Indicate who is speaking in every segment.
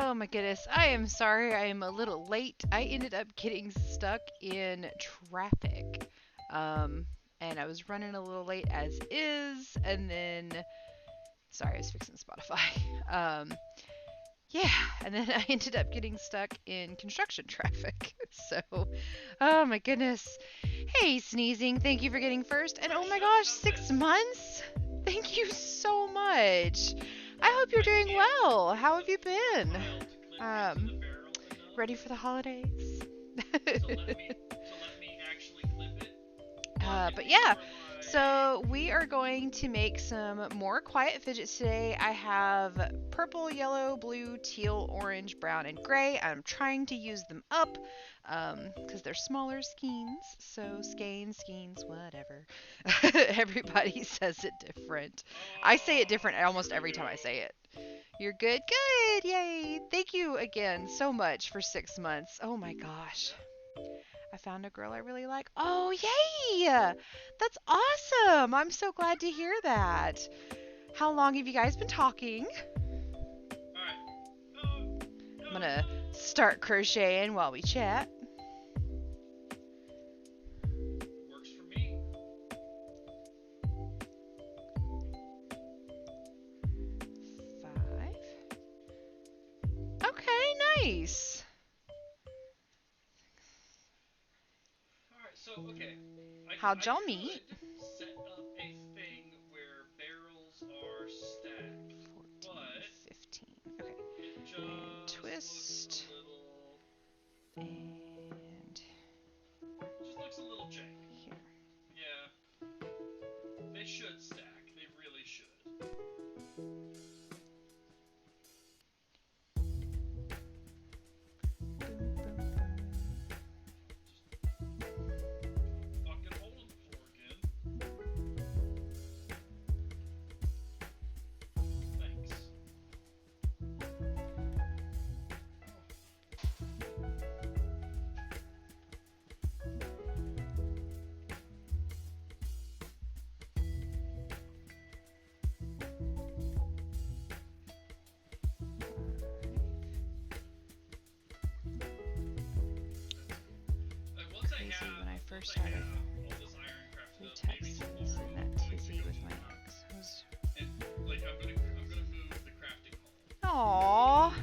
Speaker 1: Oh my goodness, I am sorry I am a little late. I ended up getting stuck in traffic. Um, and I was running a little late as is, and then, sorry, I was fixing Spotify. Um, yeah, and then I ended up getting stuck in construction traffic. So, oh my goodness. Hey, Sneezing, thank you for getting first. And oh my gosh, 6 months? Thank you so much. I hope you're doing well. How have you been? Um, Ready for the holidays? But yeah, so we are going to make some more Quiet Fidgets today. I have purple, yellow, blue, teal, orange, brown, and gray. I'm trying to use them up because they're smaller skeins. So skeins, whatever. Everybody says it different. I say it different almost every time I say it. You're good? Good! Yay! Thank you again so much for 6 months. Oh my gosh. I found a girl I really like. Oh, yay! That's awesome! I'm so glad to hear that. How long have you guys been talking? I'm gonna start crocheting while we chat.
Speaker 2: Works for me.
Speaker 1: 5. Okay, nice.
Speaker 2: Alright, so, okay.
Speaker 1: How'd y'all meet?
Speaker 2: Set up a thing where barrels are stacked.
Speaker 1: 14, 15. Okay.
Speaker 2: It just
Speaker 1: And twist.
Speaker 2: looks a little...
Speaker 1: And
Speaker 2: just looks a little jank.
Speaker 1: here.
Speaker 2: Yeah. They should stack. They really should. Fucking hole in the floor again. Thanks. Once I
Speaker 1: Crazy
Speaker 2: have,
Speaker 1: when I first
Speaker 2: once I
Speaker 1: started.
Speaker 2: have all this iron crafted
Speaker 1: Blue
Speaker 2: up, maybe
Speaker 1: Texans
Speaker 2: tomorrow
Speaker 1: and that
Speaker 2: I'll, like,
Speaker 1: tizzy
Speaker 2: pick up
Speaker 1: with
Speaker 2: some
Speaker 1: my
Speaker 2: more.
Speaker 1: ex.
Speaker 2: And like I'm gonna move the crafting hall.
Speaker 1: Aww.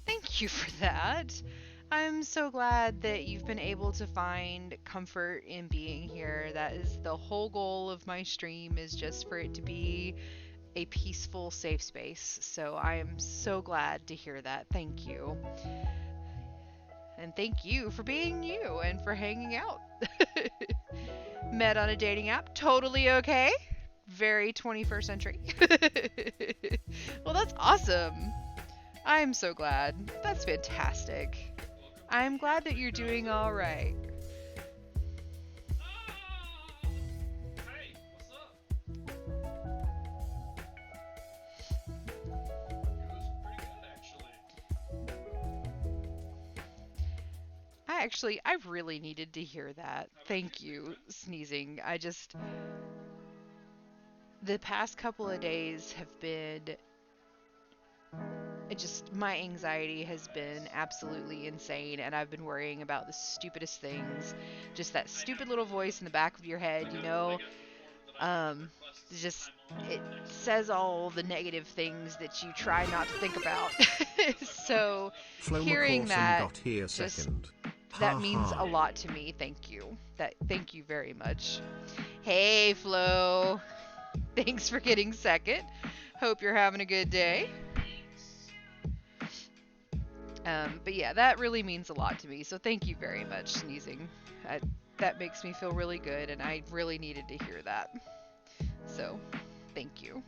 Speaker 1: Thank you for that. I'm so glad that you've been able to find comfort in being here. That is the whole goal of my stream, is just for it to be a peaceful, safe space. So I am so glad to hear that. Thank you. And thank you for being you and for hanging out. Met on a dating app. Totally okay. Very 21st century. Well, that's awesome. I'm so glad. That's fantastic. I'm glad that you're doing all right.
Speaker 2: Hey, what's up? It was pretty good, actually.
Speaker 1: I really needed to hear that. Thank you, Sneezing. The past couple of days have been, my anxiety has been absolutely insane, and I've been worrying about the stupidest things. Just that stupid little voice in the back of your head, you know? Just, it says all the negative things that you try not to think about. So, hearing that, just, that means a lot to me. Thank you. Thank you very much. Hey, Flo. Thanks for getting second. Hope you're having a good day. But yeah, that really means a lot to me. So thank you very much, Sneezing. That makes me feel really good, and I really needed to hear that. So, thank you.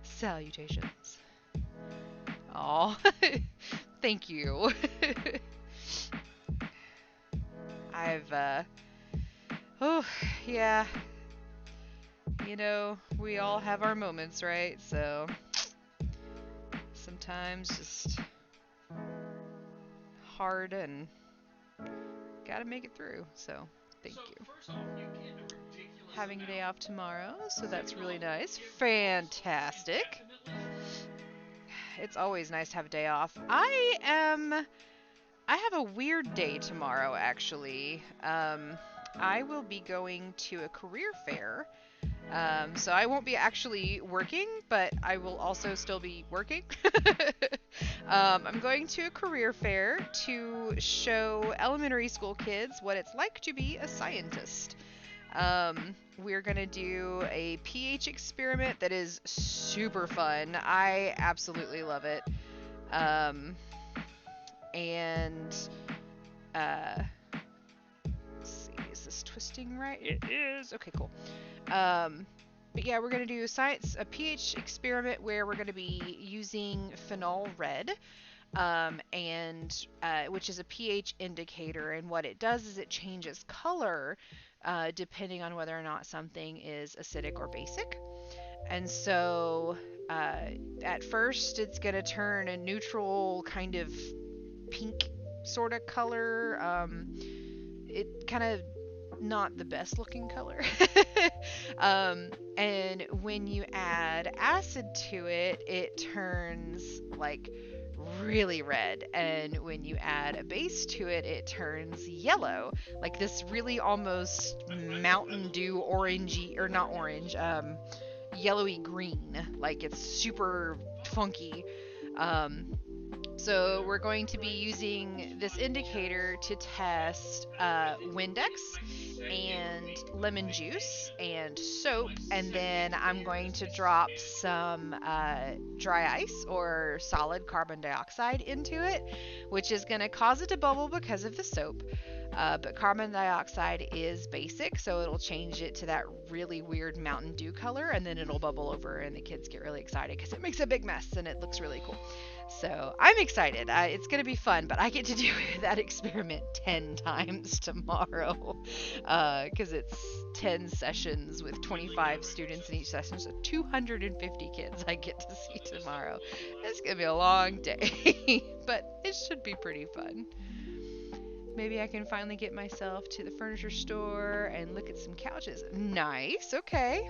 Speaker 1: Salutations. Aw, thank you. Oh, yeah. You know, we all have our moments, right? So, sometimes just hard and gotta make it through. So, thank you.
Speaker 2: First off, you get a ridiculous
Speaker 1: having a day off tomorrow, so that's really nice.
Speaker 2: Kids
Speaker 1: Fantastic.
Speaker 2: definitely should.
Speaker 1: It's always nice to have a day off. I have a weird day tomorrow, actually. I will be going to a career fair. So I won't be actually working, but I will also still be working. I'm going to a career fair to show elementary school kids what it's like to be a scientist. We're going to do a pH experiment that is super fun. I absolutely love it. Um, and uh, let's see, is this twisting right? It is. Okay, cool. But yeah, we're going to do a pH experiment where we're going to be using phenol red, and which is a pH indicator. And what it does is it changes color depending on whether or not something is acidic or basic. And so at first, it's going to turn a neutral kind of pink sort of color. It kind of not the best looking color. And when you add acid to it, it turns like really red. And when you add a base to it, it turns yellow. Like this really almost Mountain Dew orangey, or not orange, yellowy green. Like it's super funky. Um, so we're going to be using this indicator to test Windex and lemon juice and soap, and then I'm going to drop some dry ice or solid carbon dioxide into it, which is going to cause it to bubble because of the soap. But carbon dioxide is basic, so it'll change it to that really weird Mountain Dew color, and then it'll bubble over, and the kids get really excited because it makes a big mess and it looks really cool. So I'm excited. It's going to be fun, but I get to do that experiment 10 times tomorrow because it's 10 sessions with 25 students in each session, so 250 kids I get to see tomorrow. It's going to be a long day, but it should be pretty fun. Maybe I can finally get myself to the furniture store and look at some couches. Nice, okay.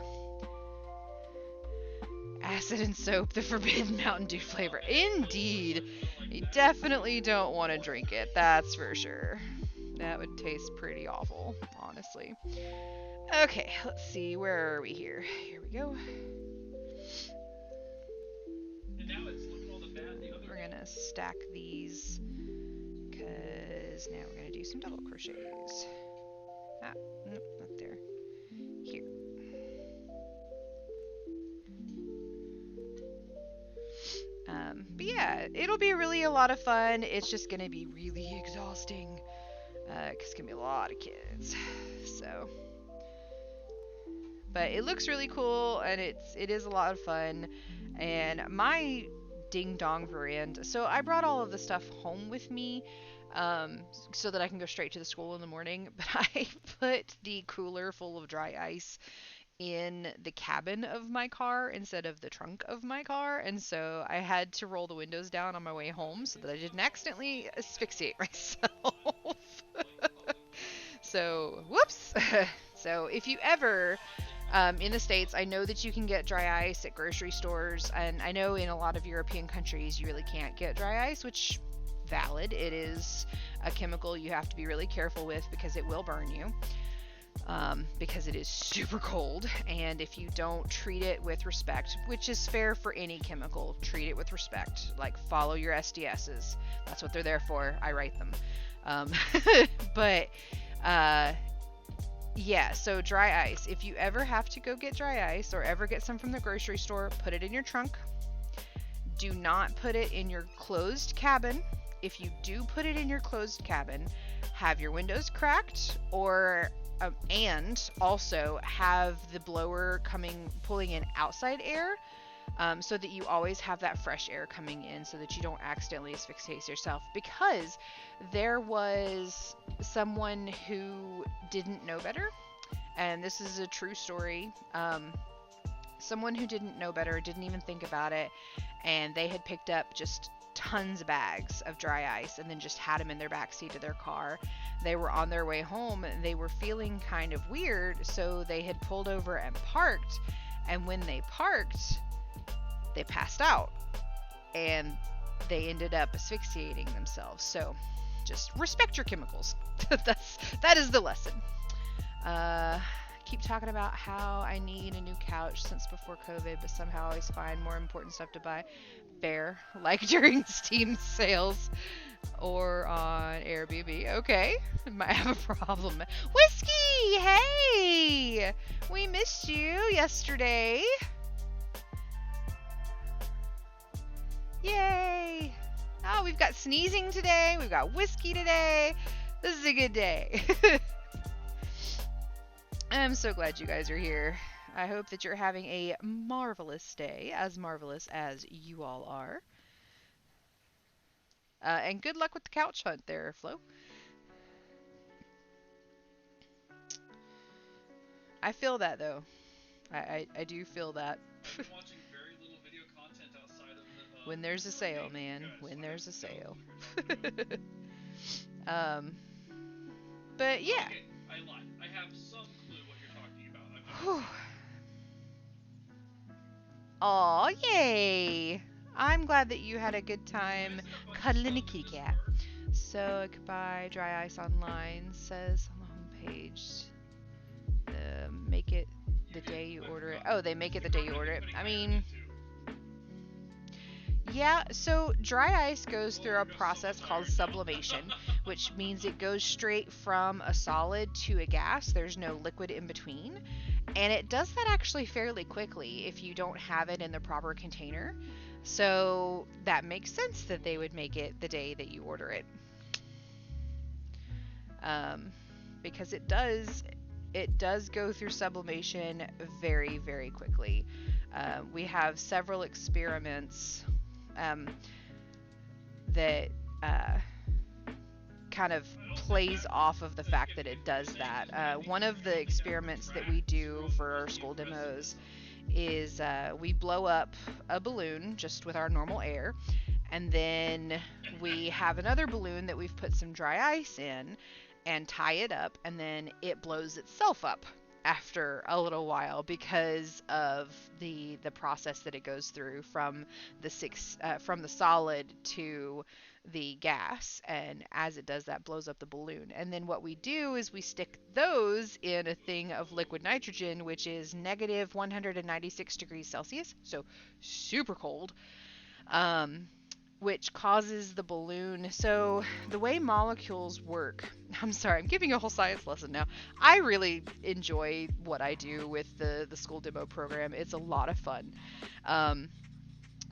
Speaker 1: Acid and soap, the forbidden Mountain Dew flavor. Indeed. You definitely don't want to drink it, that's for sure. That would taste pretty awful, honestly. Okay, let's see, where are we here? Here we go. We're gonna stack these because now we're gonna do some double crochets. Ah, nope, not there. Here. But yeah, it'll be really a lot of fun. It's just gonna be really exhausting because it's gonna be a lot of kids. So, but it looks really cool and it is a lot of fun. And my ding dong veranda. So I brought all of the stuff home with me so that I can go straight to the school in the morning. But I put the cooler full of dry ice in the cabin of my car instead of the trunk of my car, and so I had to roll the windows down on my way home so that I didn't accidentally asphyxiate myself. So, whoops. So if you ever in the States, I know that you can get dry ice at grocery stores, and I know in a lot of European countries you really can't get dry ice, which valid. It is a chemical you have to be really careful with because it will burn you. Because it is super cold, and if you don't treat it with respect, which is fair for any chemical, treat it with respect. Like, follow your SDSs. That's what they're there for. I write them. But, yeah, so dry ice. If you ever have to go get dry ice or ever get some from the grocery store, put it in your trunk. Do not put it in your closed cabin. If you do put it in your closed cabin, have your windows cracked, or and also have the blower pulling in outside air, so that you always have that fresh air coming in so that you don't accidentally asphyxiate yourself. Because there was someone who didn't know better, and this is a true story. Someone who didn't know better, didn't even think about it, and they had picked up just tons of bags of dry ice and then just had them in their backseat of their car. They were on their way home. They were feeling kind of weird, so they had pulled over and parked. And when they parked, they passed out and they ended up asphyxiating themselves. So just respect your chemicals. That is the lesson. Keep talking about how I need a new couch since before COVID, but somehow I always find more important stuff to buy. Fair, like during Steam sales or on Airbnb. Okay, might have a problem. Whiskey, hey, we missed you yesterday. Yay! Oh, we've got sneezing today. We've got whiskey today. This is a good day. I'm so glad you guys are here. I hope that you're having a marvelous day, as marvelous as you all are. And good luck with the couch hunt there, Flo. I feel that, though. I do feel that.
Speaker 2: I'm watching very little video content outside of the.
Speaker 1: When there's a sale, man. When there's a sale. But yeah.
Speaker 2: Okay, I lied. I have some clue what you're talking about.
Speaker 1: Aw, yay! I'm glad that you had a good time cuddling a kitty cat. So, I could buy dry ice online, says on the homepage. Make it the day you order it. Oh, they make it the day you order it. I mean, yeah, so dry ice goes through a process called sublimation, which means it goes straight from a solid to a gas. There's no liquid in between. And it does that actually fairly quickly if you don't have it in the proper container. So that makes sense that they would make it the day that you order it. Because it does go through sublimation very, very quickly. We have several experiments that kind of plays off of the fact that it does that. One of the experiments that we do for our school demos is we blow up a balloon just with our normal air, and then we have another balloon that we've put some dry ice in and tie it up, and then it blows itself up after a little while because of the process that it goes through from the solid to the gas, and as it does that, blows up the balloon. And then what we do is we stick those in a thing of liquid nitrogen, which is negative 196 degrees Celsius, so super cold, which causes the balloon. So the way molecules work, I'm sorry, I'm giving a whole science lesson now. I really enjoy what I do with the school demo program. It's a lot of fun.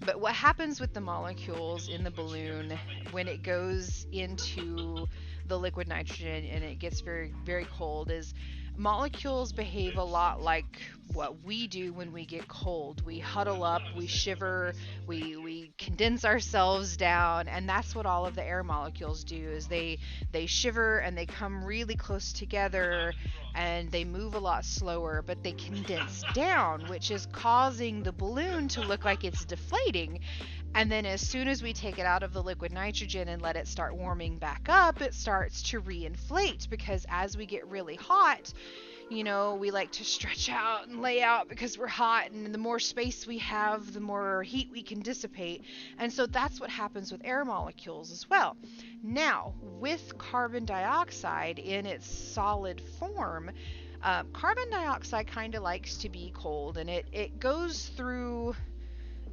Speaker 1: But what happens with the molecules in the balloon when it goes into the liquid nitrogen and it gets very, very cold is molecules behave a lot like what we do when we get cold. We huddle up, we shiver, we condense ourselves down, and that's what all of the air molecules do is they shiver and they come really close together and they move a lot slower, but they condense down, which is causing the balloon to look like it's deflating. And then as soon as we take it out of the liquid nitrogen and let it start warming back up, it starts to reinflate, because as we get really hot, you know, we like to stretch out and lay out because we're hot, and the more space we have, the more heat we can dissipate. And so that's what happens with air molecules as well. Now, with carbon dioxide in its solid form, carbon dioxide kind of likes to be cold, and it goes through...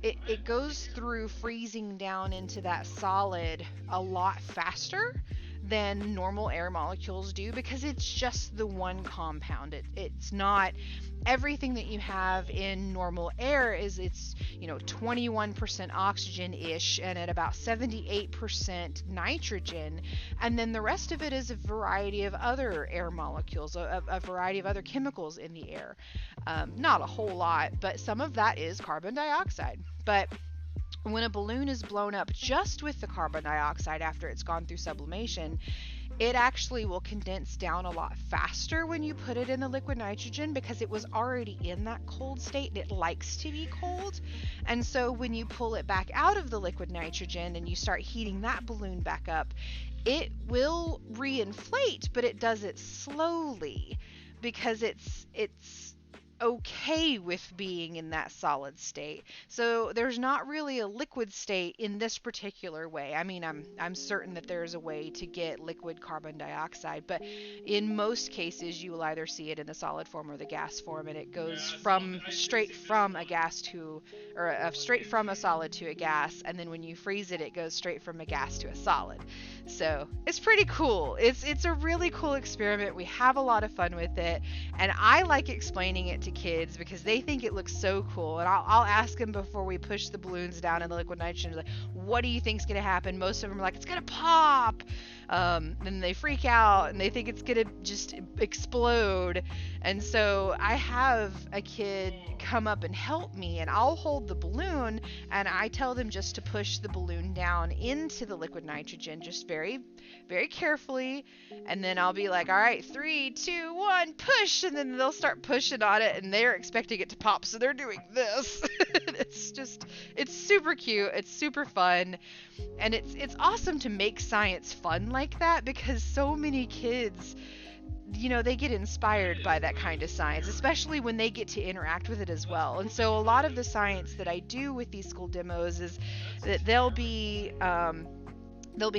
Speaker 1: It goes through freezing down into that solid a lot faster than normal air molecules do, because it's just the one compound. It's not everything that you have in normal air. It's 21% oxygen-ish and at about 78% nitrogen, and then the rest of it is a variety of other air molecules, a variety of other chemicals in the air. Not a whole lot, but some of that is carbon dioxide. But when a balloon is blown up just with the carbon dioxide after it's gone through sublimation, it actually will condense down a lot faster when you put it in the liquid nitrogen because it was already in that cold state and it likes to be cold. And so when you pull it back out of the liquid nitrogen and you start heating that balloon back up, it will reinflate, but it does it slowly because it's okay with being in that solid state. So there's not really a liquid state in this particular way. I mean, I'm certain that there's a way to get liquid carbon dioxide, but in most cases you will either see it in the solid form or the gas form, and it goes
Speaker 2: Yeah, so
Speaker 1: from
Speaker 2: I
Speaker 1: straight
Speaker 2: basically
Speaker 1: from a
Speaker 2: look
Speaker 1: gas to or straight from a solid to a gas, and then when you freeze it, it goes straight from a gas to a solid. So it's pretty cool. It's a really cool experiment. We have a lot of fun with it, and I like explaining it to kids because they think it looks so cool. And I'll ask them before we push the balloons down in the liquid nitrogen, like, what do you think's gonna happen? Most of them are like, it's gonna pop. Then they freak out and they think it's gonna just explode. And so I have a kid come up and help me, and I'll hold the balloon and I tell them just to push the balloon down into the liquid nitrogen, just very, very carefully. And then I'll be like, all right, 3, 2, 1, push. And then they'll start pushing on it and they're expecting it to pop. So they're doing this. It's super cute. It's super fun. And it's awesome to make science fun like that because so many kids, they get inspired by that kind of science, especially when they get to interact with it as well. And so a lot of the science that I do with these school demos is that they'll be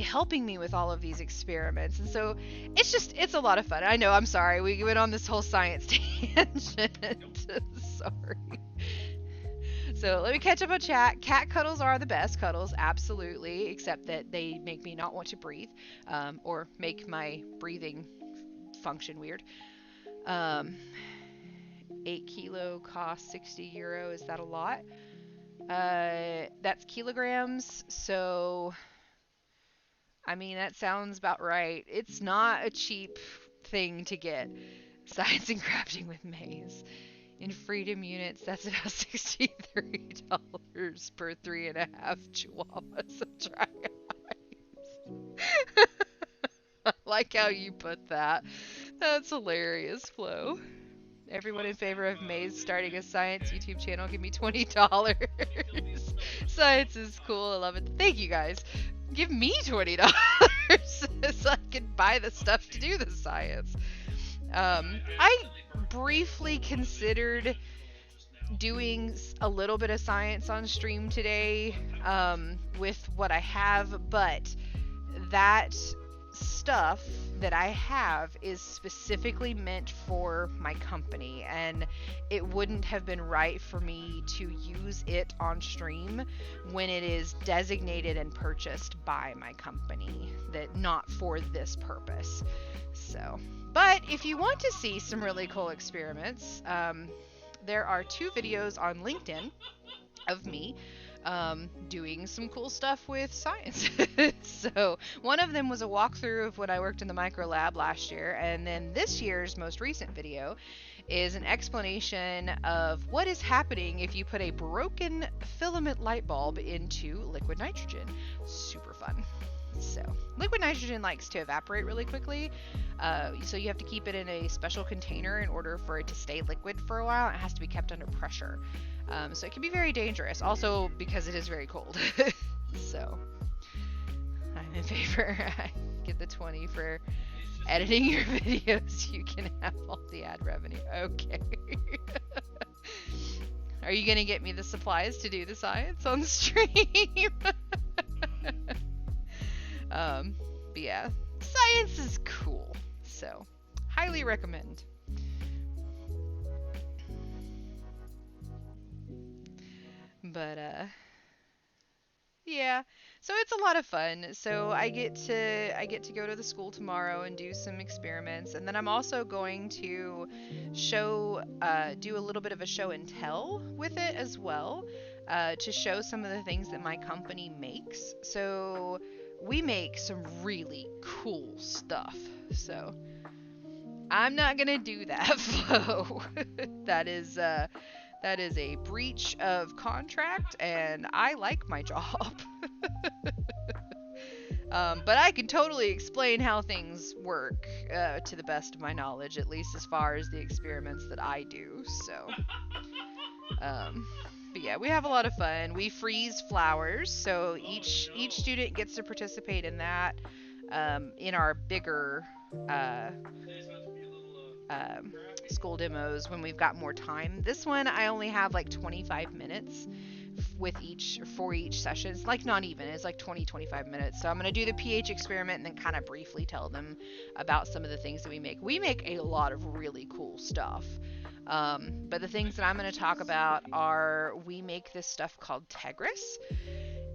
Speaker 1: helping me with all of these experiments. And so it's a lot of fun. I know, I'm sorry. We went on this whole science tangent. Sorry. So let me catch up on chat. Cat cuddles are the best cuddles, absolutely, except that they make me not want to breathe, or make my breathing function weird. 8 kilo costs €60. Is that a lot? That's kilograms. So, I mean, that sounds about right. It's not a cheap thing to get. Science and crafting with Maze. In freedom units, that's about $63 per 3.5 chihuahuas of dry ice. I like how you put that. That's hilarious, Flo. Everyone in favor of Maze starting a science YouTube channel, give me $20. Science is cool. I love it. Thank you guys. Give me $20 so I can buy the stuff to do the science. I briefly considered doing a little bit of science on stream today, with what I have, but that stuff that I have is specifically meant for my company, and it wouldn't have been right for me to use it on stream when it is designated and purchased by my company, that not for this purpose. So, but if you want to see some really cool experiments, there are 2 videos on LinkedIn of me doing some cool stuff with science. So one of them was a walkthrough of when I worked in the micro lab last year, and then this year's most recent video is an explanation of what is happening if you put a broken filament light bulb into liquid nitrogen. Super fun. So liquid nitrogen likes to evaporate really quickly, so you have to keep it in a special container in order for it to stay liquid for a while. It has to be kept under pressure, so it can be very dangerous, also because it is very cold. So I'm in favor. I get the 20 for editing your videos. You can have all the ad revenue. Okay. Are you gonna get me the supplies to do the science on the stream? But yeah, science is cool, so highly recommend. But yeah, so it's a lot of fun. So I get to go to the school tomorrow and do some experiments, and then I'm also going to do a little bit of a show and tell with it as well, to show some of the things that my company makes. So we make some really cool stuff. So I'm not gonna do that, Flo. That is a breach of contract, and I like my job. But I can totally explain how things work to the best of my knowledge, at least as far as the experiments that I do. So, um, but yeah, we have a lot of fun. We freeze flowers, so
Speaker 2: Oh
Speaker 1: each
Speaker 2: no.
Speaker 1: student gets to participate in that. In our bigger uh,
Speaker 2: Today's about to be a little
Speaker 1: um,
Speaker 2: crappy.
Speaker 1: school demos when we've got more time. This one I only have like 25 minutes with each for each session. It's like not even. It's like 20-25 minutes. So I'm going to do the pH experiment and then kind of briefly tell them about some of the things that we make. We make a lot of really cool stuff. But the
Speaker 2: I
Speaker 1: things that I'm
Speaker 2: bet
Speaker 1: going to
Speaker 2: you
Speaker 1: talk
Speaker 2: it's
Speaker 1: about are we make this stuff called Tegris,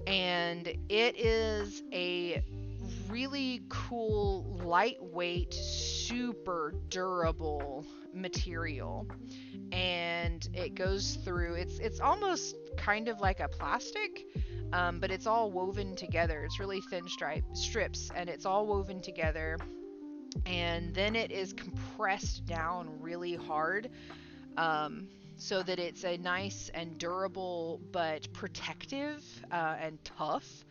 Speaker 1: and it is a really cool, lightweight, super durable material. And it goes through. It's almost kind of like a plastic, but it's all woven together. It's really thin strips, and it's all woven together. And then it is compressed down really hard, so that it's a nice and durable but protective and tough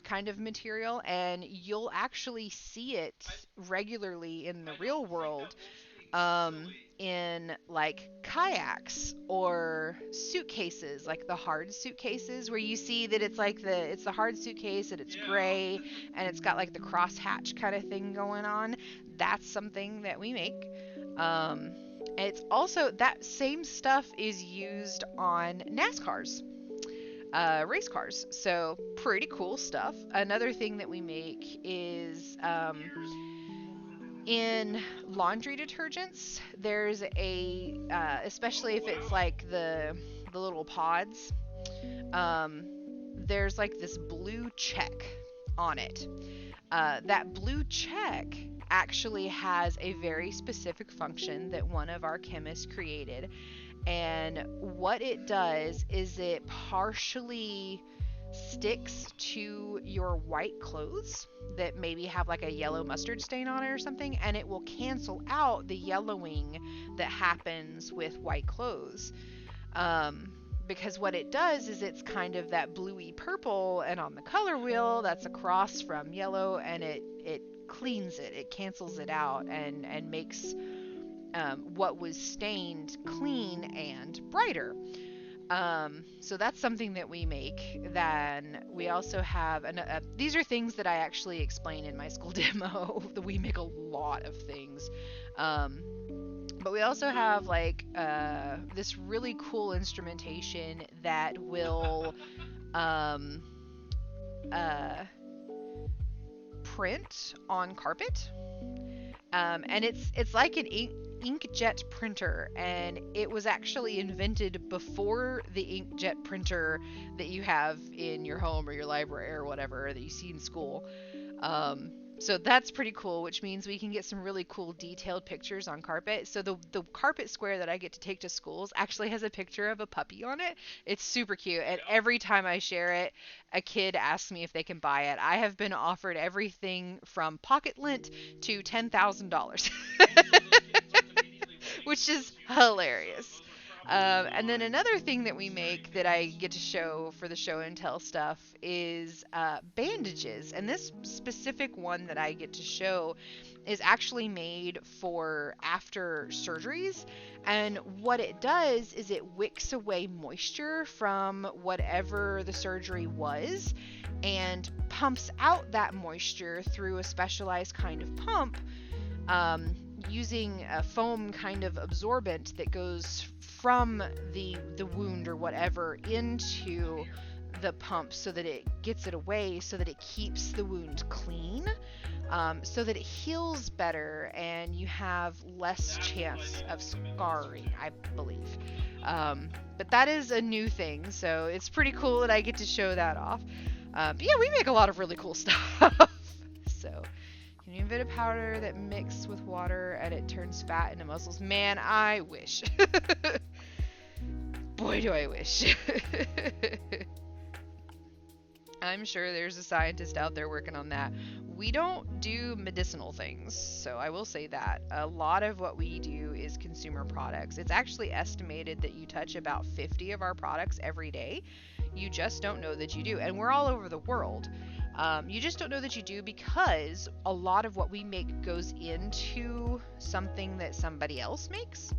Speaker 1: kind of material, and you'll actually see it
Speaker 2: I
Speaker 1: regularly in the
Speaker 2: I don't
Speaker 1: real
Speaker 2: think that
Speaker 1: world,
Speaker 2: makes things silly.
Speaker 1: in like kayaks or suitcases, like the hard suitcases where you see that it's the hard suitcase and it's
Speaker 2: Yeah.
Speaker 1: gray and it's got like the crosshatch kind of thing going on. That's something that we make. Um, and it's also that same stuff is used on NASCARs, race cars. So pretty cool stuff. Another thing that we make is
Speaker 2: Here's
Speaker 1: in laundry detergents. There's a
Speaker 2: oh
Speaker 1: especially if it's
Speaker 2: wow.
Speaker 1: like the little pods. Um, there's like this blue check on it. That blue check actually has a very specific function that one of our chemists created, and what it does is it partially sticks to your white clothes that maybe have like a yellow mustard stain on it or something, and it will cancel out the yellowing that happens with white clothes. Um, because what it does is it's kind of that bluey purple, and on the color wheel, that's across from yellow, and it cleans it, it cancels it out, and makes what was stained clean and brighter. So that's something that we make. Then we also have, these are things that I actually explain in my school demo. That we make a lot of things. Um, but we also have like this really cool instrumentation that will um, uh, print on carpet. And it's like an inkjet printer, and it was actually invented before the inkjet printer that you have in your home or your library or whatever that you see in school. Um, so that's pretty cool, which means we can get some really cool detailed pictures on carpet. So the carpet square that I get to take to schools actually has a picture of a puppy on it. It's super cute, and
Speaker 2: Yep.
Speaker 1: every time I share it, a kid asks me if they can buy it. I have been offered everything from pocket lint to $10,000.
Speaker 2: So those kids aren't immediately wanting
Speaker 1: Which
Speaker 2: to go
Speaker 1: is
Speaker 2: to your school, so
Speaker 1: hilarious.
Speaker 2: those are probably
Speaker 1: And then
Speaker 2: not
Speaker 1: another thing that we
Speaker 2: sturdy
Speaker 1: make that I
Speaker 2: kids.
Speaker 1: get to show for the show and tell stuff is bandages. And this specific one that I get to show is actually made for after surgeries. And what it does is it wicks away moisture from whatever the surgery was and pumps out that moisture through a specialized kind of pump, um, using a foam kind of absorbent that goes from the wound or whatever into
Speaker 2: Here.
Speaker 1: the pump, so that it gets it away, so that it keeps the wound clean, so that it heals better and you have less
Speaker 2: That's why
Speaker 1: chance
Speaker 2: they
Speaker 1: of
Speaker 2: put them in those
Speaker 1: scarring, I
Speaker 2: surgery
Speaker 1: believe.
Speaker 2: wards.
Speaker 1: But that is a new thing, so it's pretty cool that I get to show that off. But yeah, we make a lot of really cool stuff. So you need a bit of powder that mixes with water and it turns fat into muscles. Man, I wish. Boy, do I wish. I'm sure there's a scientist out there working on that. We don't do medicinal things, so I will say that. A lot of what we do is consumer products. It's actually estimated that you touch about 50 of our products every day. You just don't know that you do. And we're all over the world. You just don't know that you do because a lot of what we make goes into something that somebody else makes.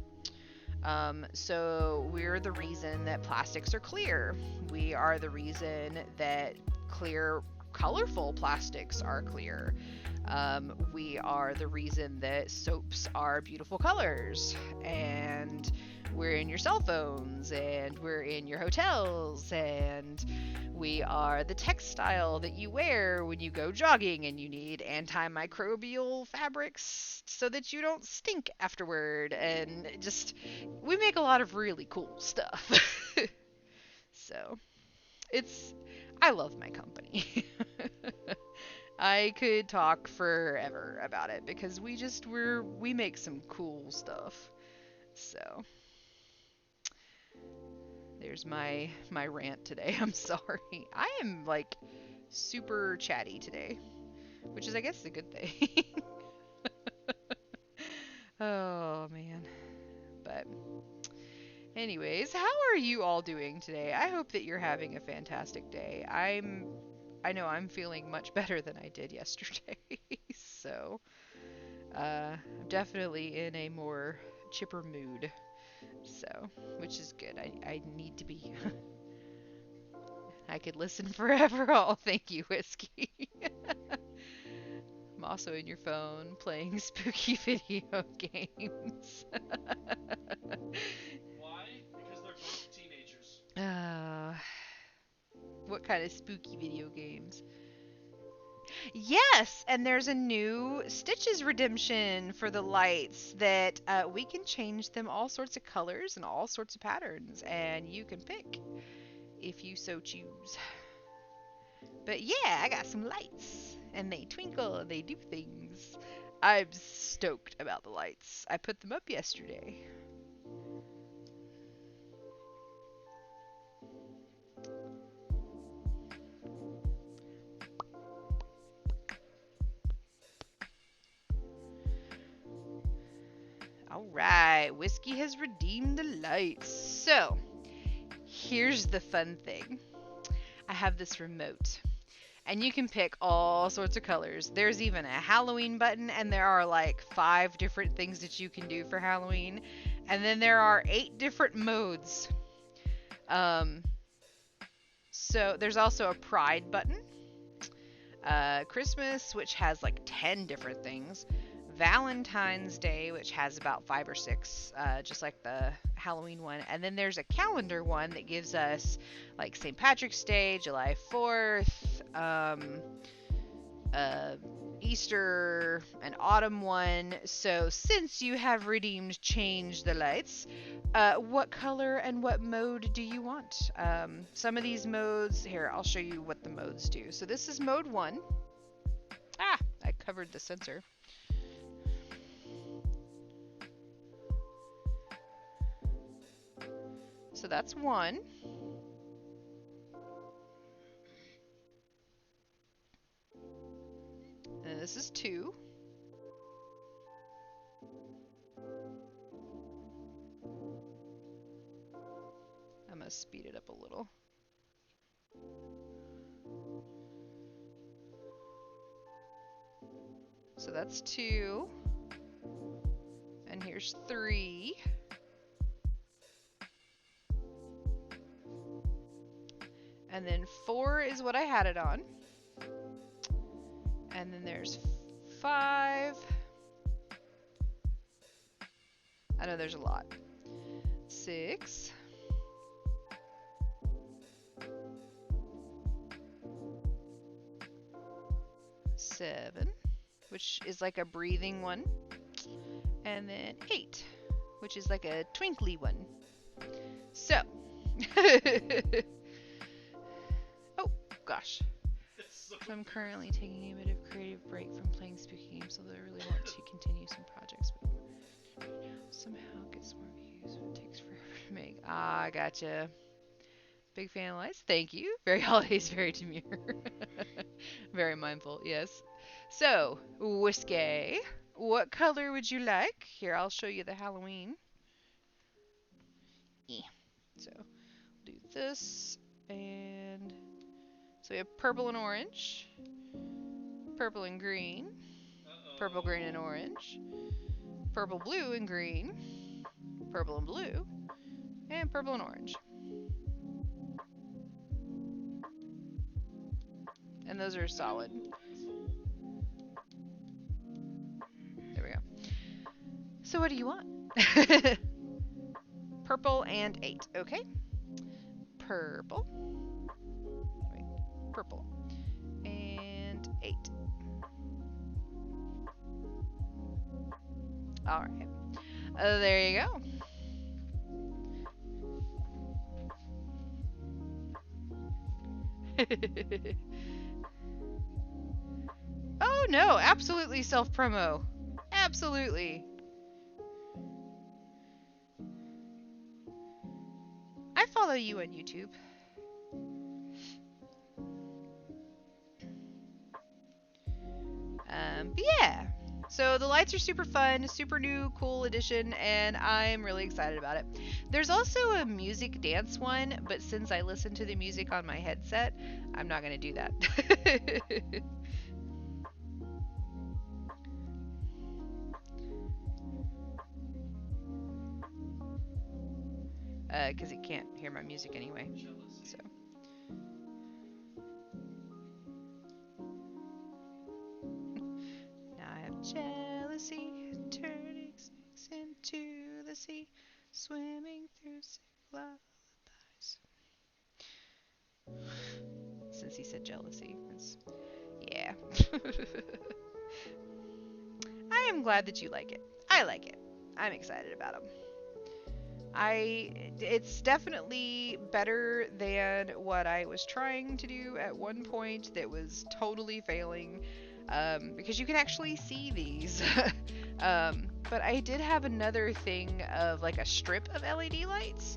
Speaker 1: So we're the reason that plastics are clear. We are the reason that clear, colorful plastics are clear. We are the reason that soaps are beautiful colors, and we're in your cell phones, and we're in your hotels, and we are the textile that you wear when you go jogging and you need antimicrobial fabrics so that you don't stink afterward. And just, we make a lot of really cool stuff. So, it's, I love my company. I could talk forever about it because we make some cool stuff. So, there's my rant today. I'm sorry. I am like super chatty today, which is I guess a good thing. Oh man. But anyways, how are you all doing today? I hope that you're having a fantastic day. I know I'm feeling much better than I did yesterday. So, I'm definitely in a more chipper mood. So, which is good. I need to be. I could listen forever. Oh, thank you, Whiskey. I'm also in your phone playing spooky video games.
Speaker 2: Why? Because they're both teenagers.
Speaker 1: uh, what kind of spooky video games? Yes, and there's a new Stitches redemption for the lights that we can change them all sorts of colors and all sorts of patterns, and you can pick if you so choose. But yeah, I got some lights, and they twinkle and they do things. I'm stoked about the lights. I put them up yesterday. All right, Whiskey has redeemed the lights. So, here's the fun thing. I have this remote, and you can pick all sorts of colors. There's even a Halloween button, and there are like 5 different things that you can do for Halloween. And then there are 8 different modes. Um, so there's also a Pride button, Christmas, which has like 10 different things, Valentine's Day, which has about 5 or 6, just like the Halloween one. And then there's a calendar one that gives us like St. Patrick's Day, July 4th, uh, Easter, an autumn one. So since you have redeemed Change the Lights, what color and what mode do you want? Some of these modes, here, I'll show you what the modes do. So this is mode 1. Ah, I covered the sensor. So that's 1. And this is 2. I'm going to speed it up a little. So that's 2. And here's 3. And then 4 is what I had it on. And then there's 5. I know there's a lot. 6. 7, which is like a breathing one. And then 8, which is like a twinkly one. So, oh gosh. So I'm currently taking a bit of creative break from playing spooky games, although I really want to continue some projects, but somehow it gets more views, but it takes forever to make. Ah, gotcha. Big fan of lights. Thank you. Very holidays, very demure. Very mindful, yes. So, Whiskey, what color would you like? Here, I'll show you the Halloween. So, do this, and so we have purple and orange. purple and green, purple,
Speaker 2: Uh-oh.
Speaker 1: green, and orange, purple, blue, and green, purple and blue, and purple and orange. And those are
Speaker 2: I have a
Speaker 1: solid.
Speaker 2: little asshole.
Speaker 1: There we go. So what do you want? Purple and 8. Okay. Purple. Wait. Purple. And 8. Alright. There you go. Oh no, absolutely self-promo. Absolutely. I follow you on YouTube. But yeah. So the lights are super fun, super new, cool addition, and I'm really excited about it. There's also a music dance one, but since I listen to the music on my headset, I'm not going to do that. Because it can't hear my music anyway.
Speaker 2: Jealousy.
Speaker 1: So now I have jealousy turning snakes into the sea, swimming through sick lullabies. Since he said jealousy, yeah. I am glad that you like it. I like it. I'm excited about them. It's definitely better than what I was trying to do at one point that was totally failing, because you can actually see these. But I did have another thing of like a strip of LED lights,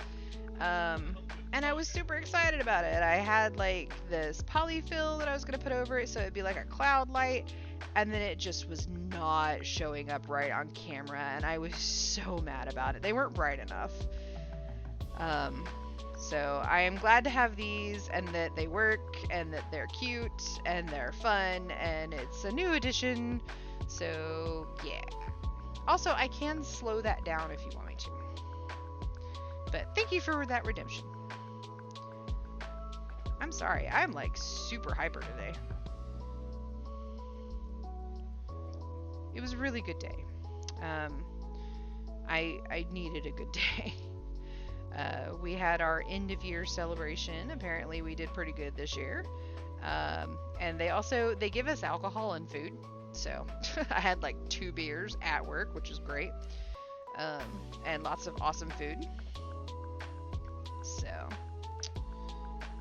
Speaker 1: um, and I was super excited about it. I had like this polyfill that I was gonna put over it so it'd be like a cloud light, and then it just was not showing up right on camera, and I was so mad about it. They weren't bright enough. Um, so I am glad to have these and that they work and that they're cute and they're fun and it's a new addition. So yeah. Also, I can slow that down if you want me to. But thank you for that redemption. I'm sorry, I'm like super hyper today. It was a really good day. Um, I needed a good day. We had our end of year celebration. Apparently, we did pretty good this year. And they give us alcohol and food. So I had like 2 beers at work, which was great. And lots of awesome food. So,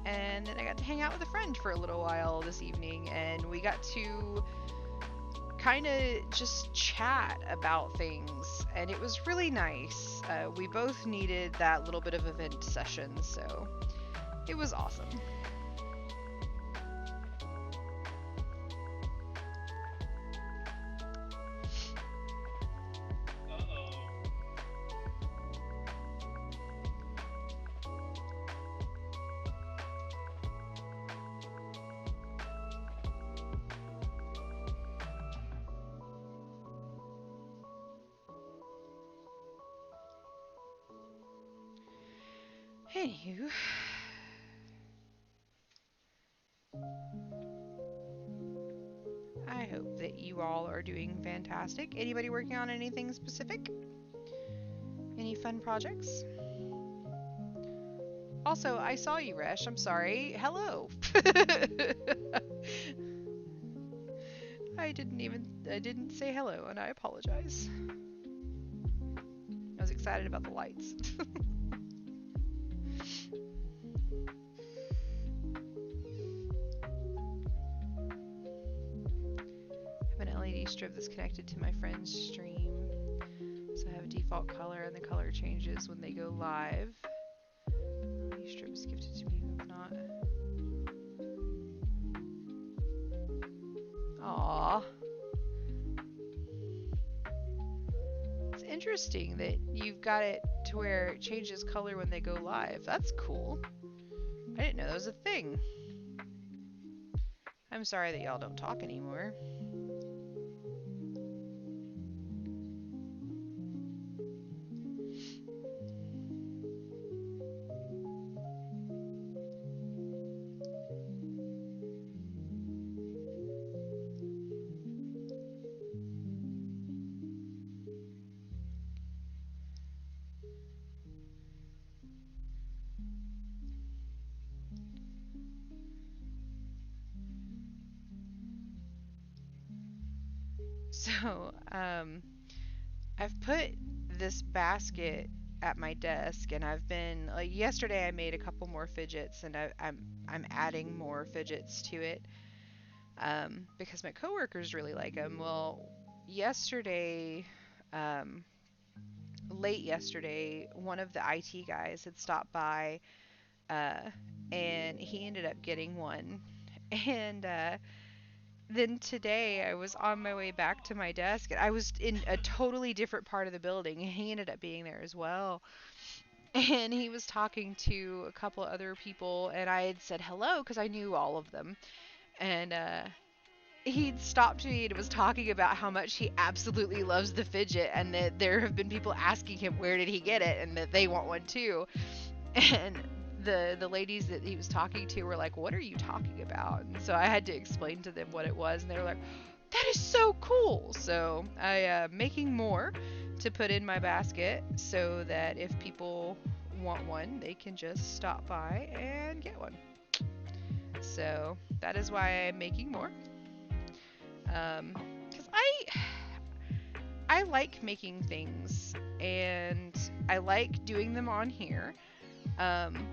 Speaker 1: and then I got to hang out with a friend for a little while this evening, and we got to kind of just chat about things, and it was really nice. We both needed that little bit of a vent session, so it was awesome.
Speaker 2: Uh-oh.
Speaker 1: Anywho, I hope that you all are doing fantastic. Anybody working on anything specific? Any fun projects? Also, I saw you, Resh. I'm sorry. Hello. I didn't say hello, and I apologize. I was excited about the lights. I have an LED strip that's connected to my friend's stream. So I have a default color, and the color changes when they go live. LED strip is gifted to me, but not. Aww. It's interesting that you've got it to where it changes color when they go live. That's cool. I didn't know that was a thing. I'm sorry that y'all don't talk anymore. So, I've put this basket at my desk, and I've been like yesterday. I made a couple more fidgets, and I'm adding more fidgets to it because my coworkers really like them. Well, yesterday, um, late yesterday, one of the IT guys had stopped by, uh, and he ended up getting one, and then today I was on my way back to my desk and I was in a totally different part of the building and he ended up being there as well. And he was talking to a couple other people and I had said hello because I knew all of them. And he'd stopped me and was talking about how much he absolutely loves the fidget and that there have been people asking him where did he get it and that they want one too. And the ladies that he was talking to were like, "What are you talking about?" And so I had to explain to them what it was, and they were like, "That is so cool!" So I making more to put in my basket so that if people want one, they can just stop by and get one. So that is why I'm making more. Because I like making things and I like doing them on here. Um,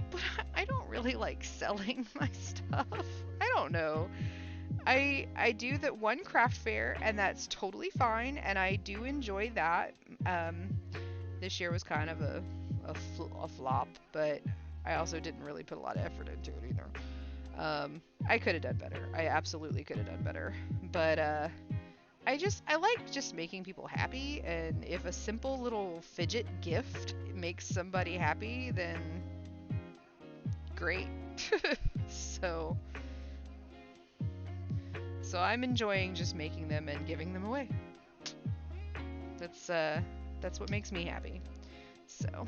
Speaker 1: but I don't really like selling my stuff. I don't know. I do that one craft fair and that's totally fine and I do enjoy that. Um, this year was kind of a flop, but I also didn't really put a lot of effort into it either. I could have done better. I absolutely could have done better. But I like just making people happy and if a simple little fidget gift makes somebody happy, then great. so so I'm enjoying just making them and giving them away. That's what makes me happy. So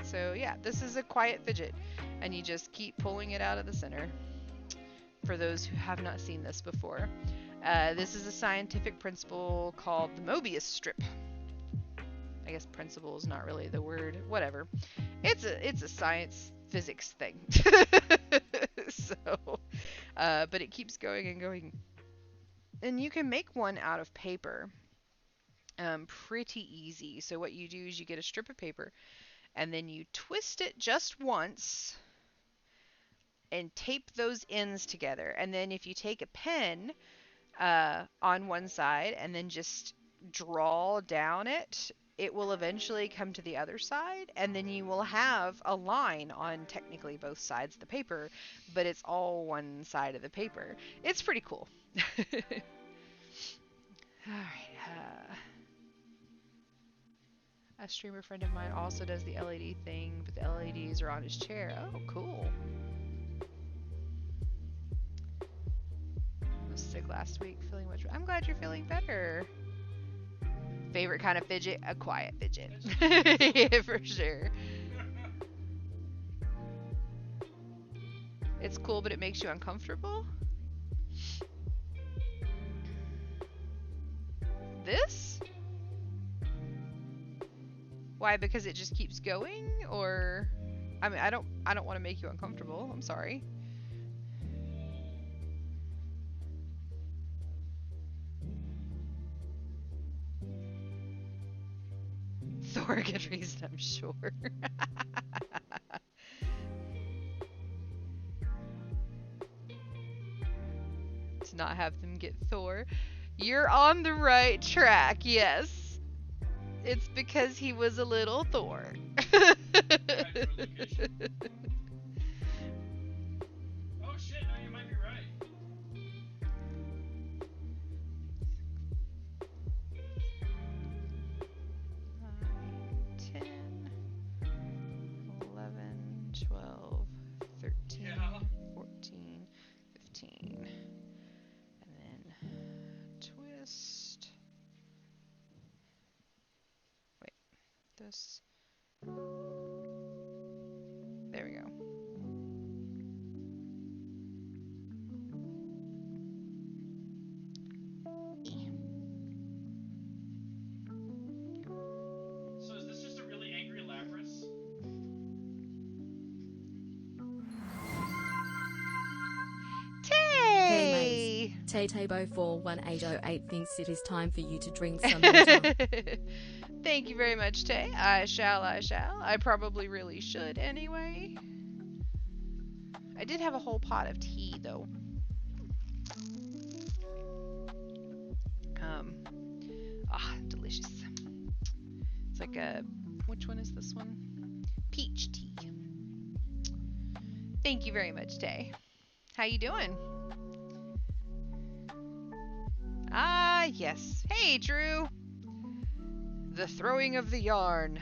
Speaker 1: so yeah, this is a quiet fidget and you just keep pulling it out of the center. For those who have not seen this before, this is a scientific principle called the Mobius strip. I guess principle is not really the word. Whatever. It's a science physics thing. so, but it keeps going and going. And you can make one out of paper. Pretty easy. So what you do is you get a strip of paper and then you twist it just once and tape those ends together. And then if you take a pen on one side and then just draw down it, it will eventually come to the other side, and then you will have a line on technically both sides of the paper, but it's all one side of the paper. It's pretty cool. Alright, a streamer friend of mine also does the LED thing, but the LEDs are on his chair. Oh, cool. I was sick last week, feeling much. I'm glad you're feeling better. Favorite kind of fidget? A quiet fidget. Yeah, for sure. It's cool, but it makes you uncomfortable? This? Why? Because it just keeps going? Or I mean, I don't want to make you uncomfortable. I'm sorry. Thor, good reason, I'm sure. To not have them get Thor. You're on the right track, yes. It's because he was a little Thor.
Speaker 2: Oh shit, no, you might be right.
Speaker 1: 10, 11, 12, 13.
Speaker 2: Yeah.
Speaker 1: this? There we go.
Speaker 2: So is this just a really angry Lapras?
Speaker 1: Tay!
Speaker 3: Hey Tay-Tabo41808 thinks it is time for you to drink some water.
Speaker 1: Thank you very much, Tay. I shall. I probably really should anyway. I did have a whole pot of tea, though. Delicious. It's like a... Which one is this one? Peach tea. Thank you very much, Tay. How you doing? Ah, yes. Hey, Drew. The throwing of the yarn.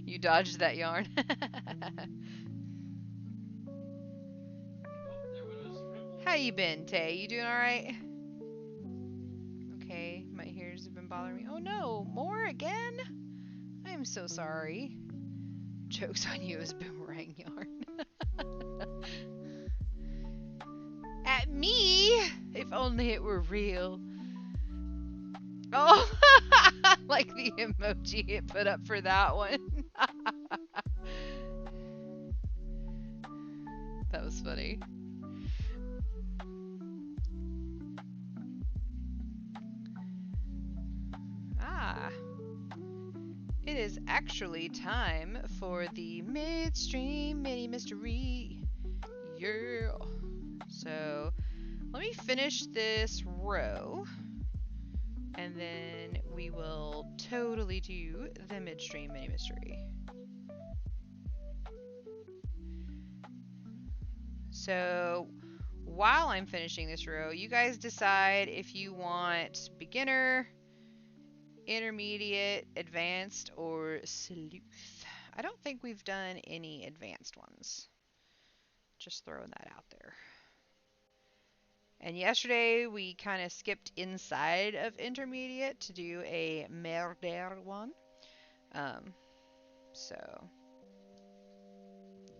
Speaker 1: You dodged that yarn.
Speaker 2: Oh, there goes Ripple.
Speaker 1: How you been, Tay? You doing alright? Okay, my ears have been bothering me. Oh no, more again? I'm so sorry. Joke's on you as boomerang yarn. At me? If only it were real. Oh, like the emoji it put up for that one. That was funny. Ah. It is actually time for the midstream mini mystery. Yeah. So, let me finish this row. And then we will totally do the midstream mini mystery. So, while I'm finishing this row, you guys decide if you want beginner, intermediate, advanced, or sleuth. I don't think we've done any advanced ones. Just throwing that out there. And yesterday we kind of skipped inside of intermediate to do a murder one. So,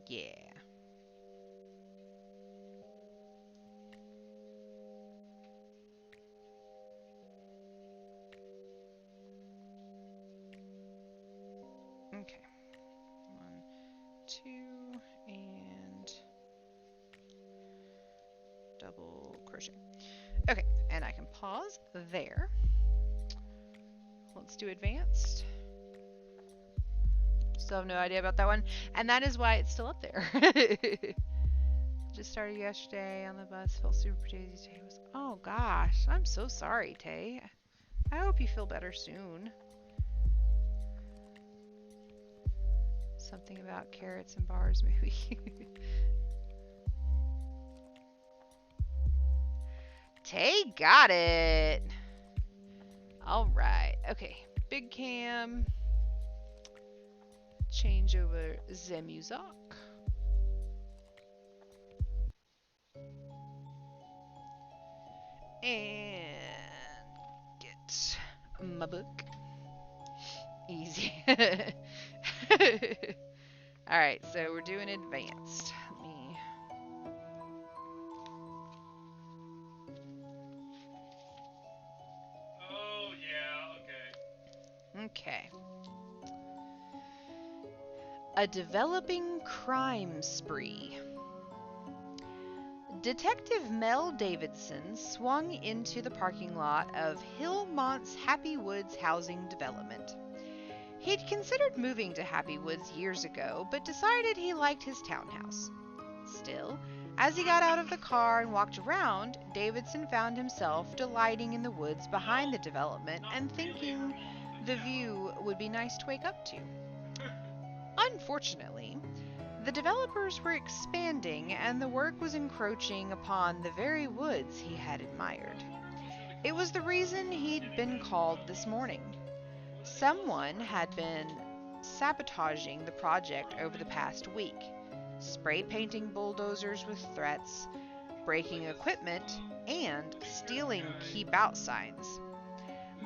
Speaker 1: yeah. Okay. 1, 2, and double crochet. Okay, and I can pause there. Let's do advanced. Still have no idea about that one, and that is why it's still up there. Just started yesterday on the bus. Felt super crazy today. Oh gosh, I'm so sorry, Tay. I hope you feel better soon. Something about carrots and bars, maybe. Tay got it. All right. Okay. Big cam. Change over the music. And get my book. Easy. Alright, so we're doing advanced. Let me...
Speaker 2: Oh, yeah, okay.
Speaker 1: Okay. A developing crime spree. Detective Mel Davidson swung into the parking lot of Hillmont's Happy Woods housing development. He'd considered moving to Happy Woods years ago, but decided he liked his townhouse. Still, as he got out of the car and walked around, Davidson found himself delighting in the woods behind the development and thinking the view would be nice to wake up to. Unfortunately, The developers were expanding, and the work was encroaching upon the very woods he had admired. It was the reason he'd been called this morning. Someone had been sabotaging the project over the past week, spray painting bulldozers with threats, breaking equipment, and stealing keep out signs.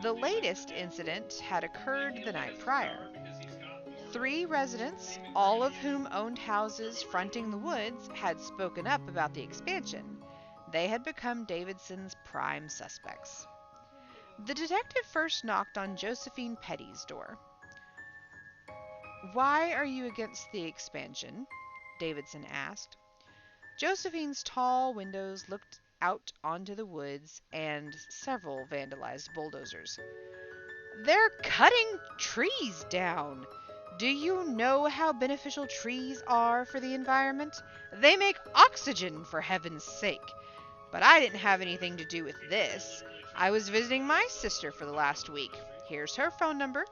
Speaker 1: The latest incident had occurred the night prior. 3 residents, all of whom owned houses fronting the woods, had spoken up about the expansion. They had become Davidson's prime suspects. The detective first knocked on Josephine Petty's door. "Why are you against the expansion?" Davidson asked. Josephine's tall windows looked out onto the woods and several vandalized bulldozers. "They're cutting trees down. Do you know how beneficial trees are for the environment? They make oxygen, for heaven's sake. But I didn't have anything to do with this. I was visiting my sister for the last week. Here's her phone number."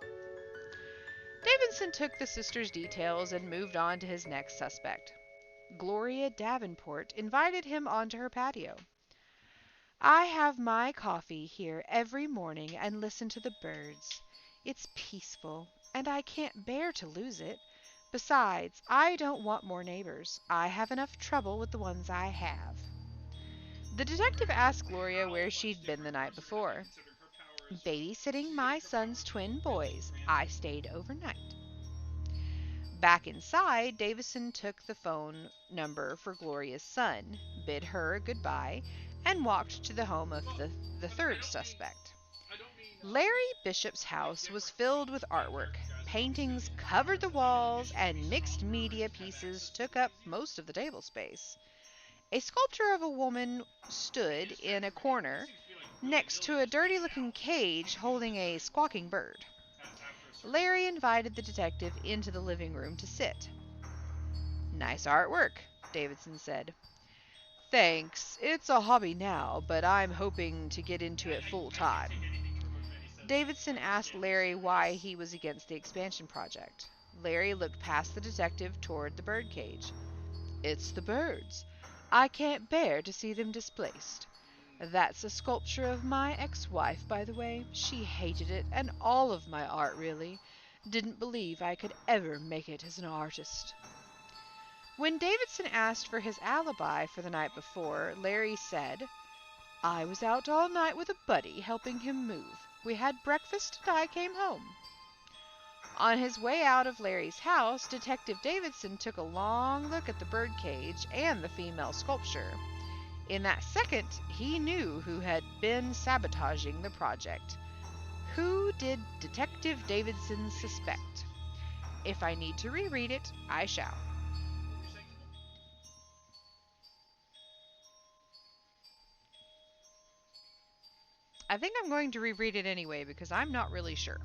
Speaker 1: Davidson took the sister's details and moved on to his next suspect. Gloria Davenport invited him onto her patio. "I have my coffee here every morning and listen to the birds. It's peaceful, and I can't bear to lose it. Besides, I don't want more neighbors. I have enough trouble with the ones I have." The detective asked Gloria where she'd been the night before. "Babysitting my son's twin boys. I stayed overnight." Back inside, Davison took the phone number for Gloria's son, bid her goodbye, and walked to the home of the third suspect. Larry Bishop's house was filled with artwork. Paintings covered the walls, and mixed media pieces took up most of the table space. A sculpture of a woman stood in a corner next to a dirty-looking cage holding a squawking bird. Larry invited the detective into the living room to sit. "Nice artwork," Davidson said. "Thanks. It's a hobby now, but I'm hoping to get into it full time." Davidson asked Larry why he was against the expansion project. Larry looked past the detective toward the birdcage. "It's the birds. I can't bear to see them displaced. That's a sculpture of my ex-wife, by the way. She hated it, and all of my art, really. Didn't believe I could ever make it as an artist." When Davidson asked for his alibi for the night before, Larry said, "I was out all night with a buddy helping him move. We had breakfast and I came home." On his way out of Larry's house, Detective Davidson took a long look at the birdcage and the female sculpture. In that second, he knew who had been sabotaging the project. Who did Detective Davidson suspect? If I need to reread it, I shall. I think I'm going to reread it anyway because I'm not really sure.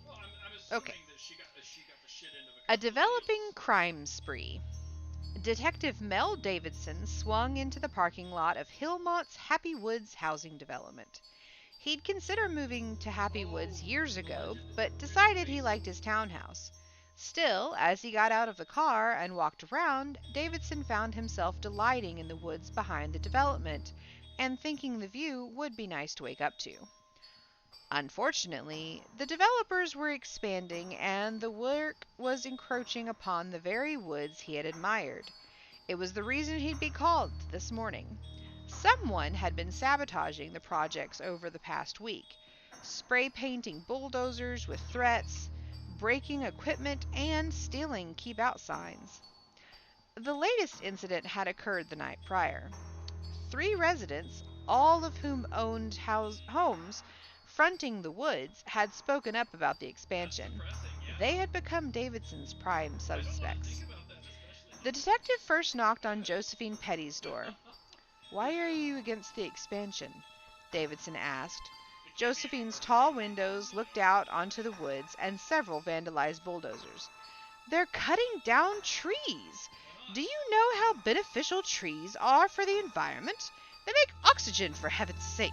Speaker 2: Well, I'm assuming
Speaker 1: Okay.
Speaker 2: that she got the shit end of
Speaker 1: A developing crime spree. Detective Mel Davidson swung into the parking lot of Hillmont's Happy Woods housing development. He'd considered moving to Happy Woods years ago, but decided he liked his townhouse. Still, as he got out of the car and walked around, Davidson found himself delighting in the woods behind the development, and thinking the view would be nice to wake up to. Unfortunately, the developers were expanding, and the work was encroaching upon the very woods he had admired. It was the reason he'd be called this morning. Someone had been sabotaging the projects over the past week, spray painting bulldozers with threats, breaking equipment, and stealing keep out signs. The latest incident had occurred the night prior. 3 residents, all of whom owned homes fronting the woods, had spoken up about the expansion. They had become Davidson's prime suspects. The detective first knocked on Josephine Petty's door. "Why are you against the expansion?" Davidson asked. Josephine's tall windows looked out onto the woods and several vandalized bulldozers. "They're cutting down trees. Do you know how beneficial trees are for the environment? They make oxygen, for heaven's sake.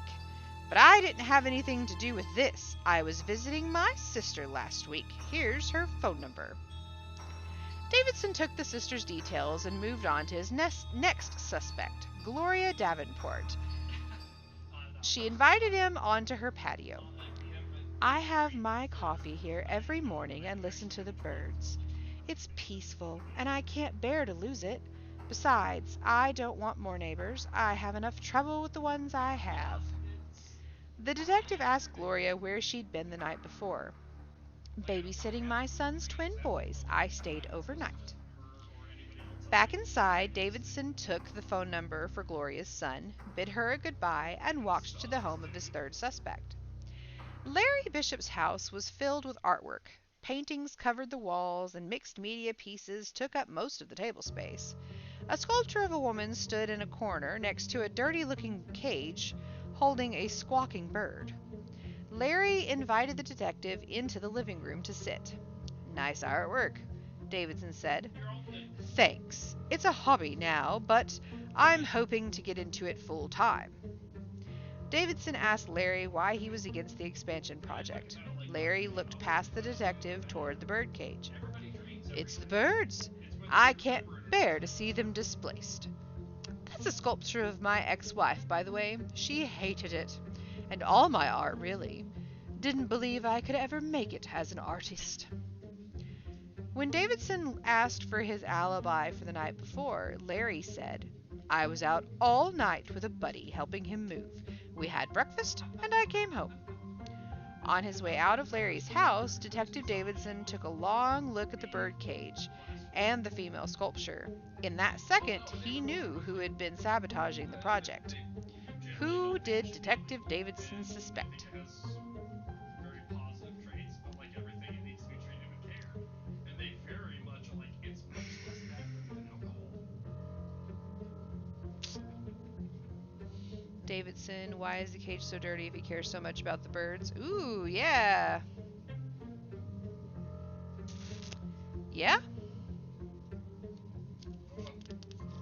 Speaker 1: But I didn't have anything to do with this. I was visiting my sister last week. Here's her phone number." Davidson took the sisters' details and moved on to his next suspect, Gloria Davenport. She invited him onto her patio. I have my coffee here every morning and listen to the birds. It's peaceful, and I can't bear to lose it. Besides, I don't want more neighbors. I have enough trouble with the ones I have. The detective asked Gloria where she'd been the night before. Babysitting my son's twin boys. I stayed overnight. Back inside, Davidson took the phone number for Gloria's son, bid her a goodbye, and walked to the home of his third suspect. Larry Bishop's house was filled with artwork. Paintings covered the walls, and mixed media pieces took up most of the table space. A sculpture of a woman stood in a corner next to a dirty-looking cage holding a squawking bird. Larry invited the detective into the living room to sit. Nice artwork, Davidson said. Thanks. It's a hobby now, but I'm hoping to get into it full time. Davidson asked Larry why he was against the expansion project. Larry looked past the detective toward the birdcage. It's the birds. I can't bear to see them displaced. That's a sculpture of my ex-wife, by the way. She hated it. And all my art, really. Didn't believe I could ever make it as an artist. When Davidson asked for his alibi for the night before, Larry said, I was out all night with a buddy helping him move. We had breakfast, and I came home. On his way out of Larry's house, Detective Davidson took a long look at the bird cage and the female sculpture. In that second, he knew who had been sabotaging the project. Who did Detective Davidson suspect? Davidson, why is the cage so dirty if he cares so much about the birds? Ooh, yeah. Yeah?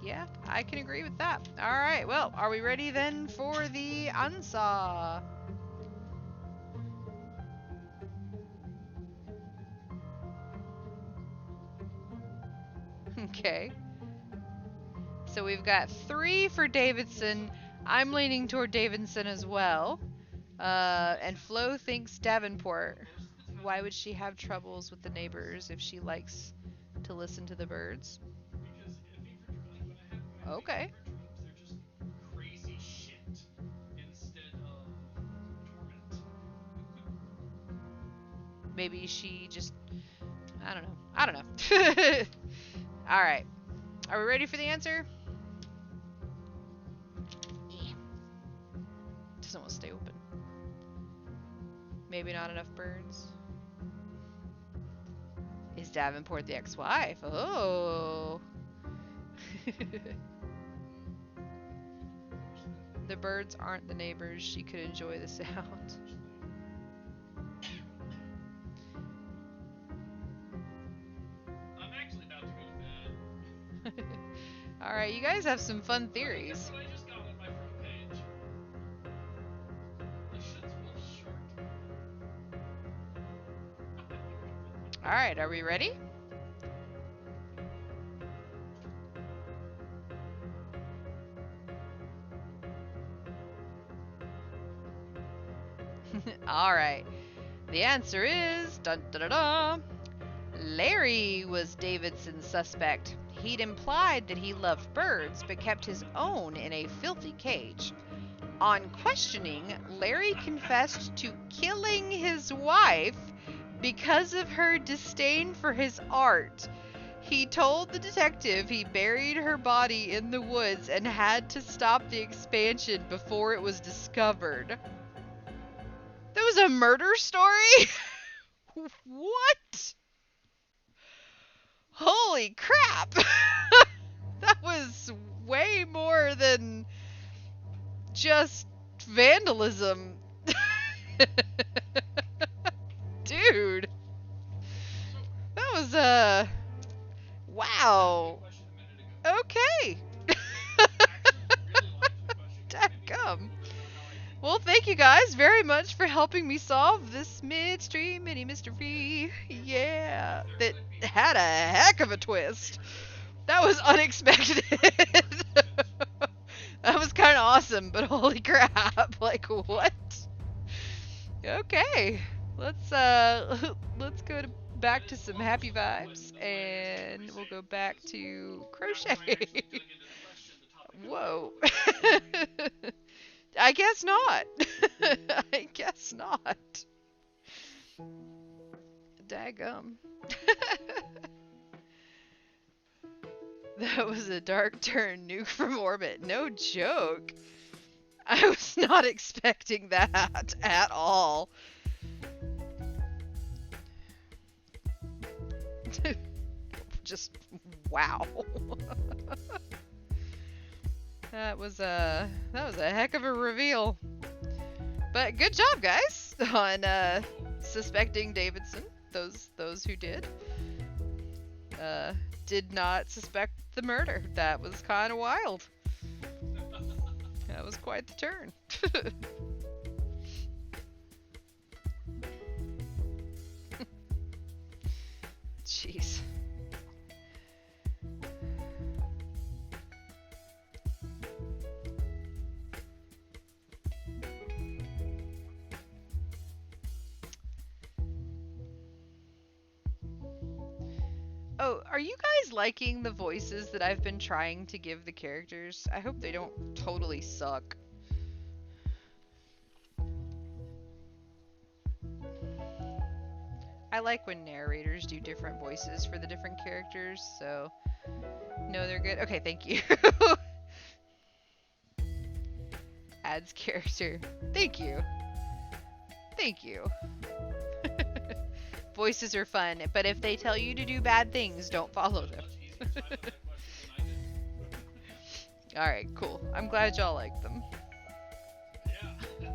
Speaker 1: Yeah, I can agree with that. Alright, well, are we ready then for the answer? Okay. So we've got 3 for Davidson. I'm leaning toward Davidson as well. And Flo thinks Davenport. Why would she have troubles with the neighbors if she likes to listen to the birds? Okay. Maybe she just, I don't know. I don't know. All right. Are we ready for the answer? Yeah. Doesn't want to stay open. Maybe not enough birds. Is Davenport the ex-wife? Oh. The birds aren't the neighbors. She could enjoy the sound.
Speaker 2: I'm actually about to go to bed.
Speaker 1: Alright, you guys have some fun theories.
Speaker 2: Guess what I just got on my front page? A Schutzwolf shirt.
Speaker 1: Alright, are we ready? Alright. The answer is dun dun dun dun. Larry was Davidson's suspect. He'd implied that he loved birds but kept his own in a filthy cage. On questioning, Larry confessed to killing his wife because of her disdain for his art. He told the detective he buried her body in the woods and had to stop the expansion before it was discovered. That was a murder story? What? Holy crap! That was way more than just vandalism. Dude. That was wow. Okay. Dadgum. Well, thank you guys very much for helping me solve this midstream mini mystery. Yeah, that had a heck of a twist. That was unexpected. That was kind of awesome, but holy crap! Like what? Okay, let's go back to some happy vibes, and we'll go back to crochet. Whoa. I guess not. I guess not. Daggum. That was a dark turn, nuke from orbit. No joke. I was not expecting that at all. Just wow. That was a heck of a reveal. But good job, guys, on suspecting Davidson. Those who did not suspect the murder. That was kind of wild. That was quite the turn. Jeez. Oh, are you guys liking the voices that I've been trying to give the characters? I hope they don't totally suck. I like when narrators do different voices for the different characters, so no, they're good. Okay, thank you. Adds character. Thank you. Thank you. Voices are fun, but if they tell you to do bad things, don't follow them. Alright, cool. I'm glad y'all like them.
Speaker 2: Yeah.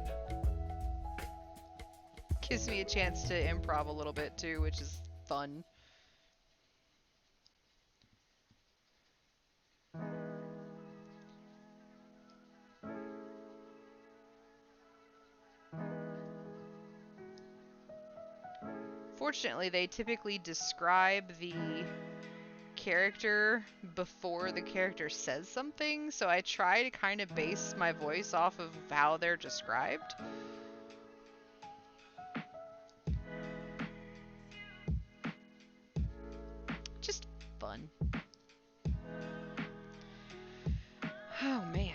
Speaker 1: Gives me a chance to improv a little bit too, which is fun. Fortunately, they typically describe the character before the character says something, so I try to kind of base my voice off of how they're described. Just fun. Oh man.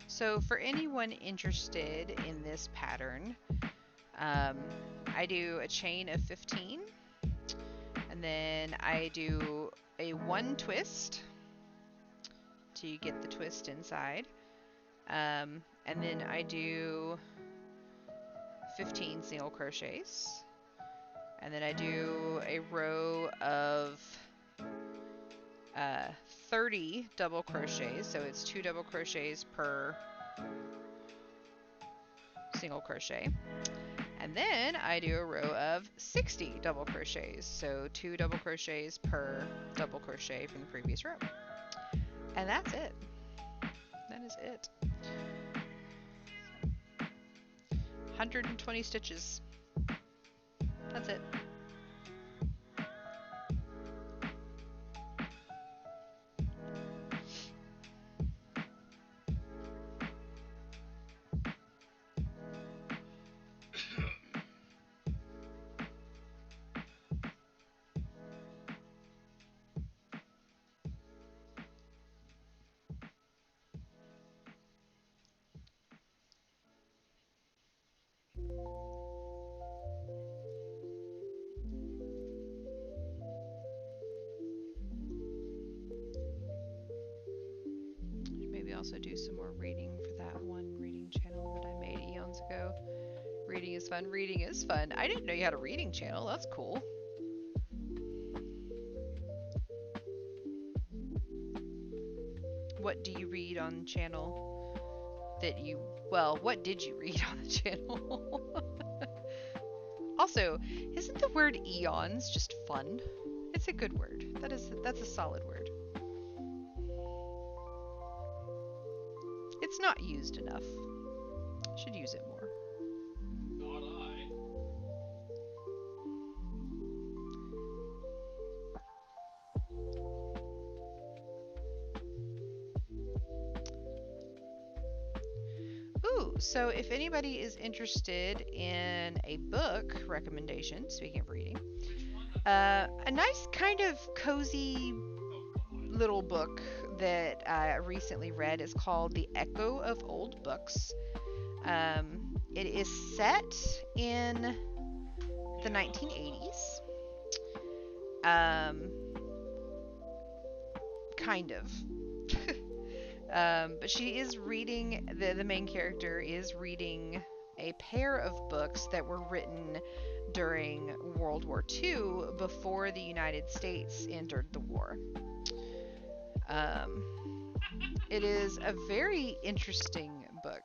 Speaker 1: So for anyone interested in this pattern, I do a chain of 15, and then I do a 1 twist to get the twist inside, and then I do 15 single crochets, and then I do a row of 30 double crochets, so it's 2 double crochets per single crochet. And then I do a row of 60 double crochets, so 2 double crochets per double crochet from the previous row. And that's it. That is it. 120 stitches. That's it. Also do some more reading for that one reading channel that I made eons ago. Reading is is fun. Reading is fun. I didn't know you had a reading channel. That's cool. What do you read on the channel that you... Well, what did you read on the channel? Also, isn't the word eons just fun? It's a good word. That's a solid word. It's not used enough. Should use it more.
Speaker 2: Not I.
Speaker 1: Ooh, so if anybody is interested in a book recommendation, speaking of reading,
Speaker 2: Which one?
Speaker 1: a nice kind of cozy
Speaker 2: Oh God.
Speaker 1: little book that I recently read is called The Echo of Old Books. It is set in the 1980s. Kind of. But she is reading, the main character is reading a pair of books that were written during World War II before the United States entered the war. It is a very interesting book,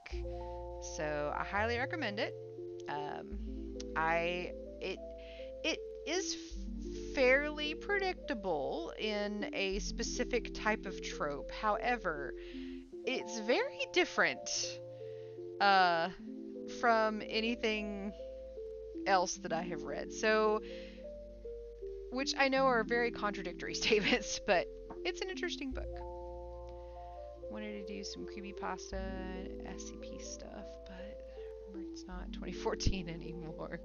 Speaker 1: so I highly recommend it. It is fairly predictable in a specific type of trope. However, it's very different from anything else that I have read. So, which I know are very contradictory statements, but it's an interesting book. Wanted to do some creepypasta and SCP stuff, but remember it's not 2014 anymore.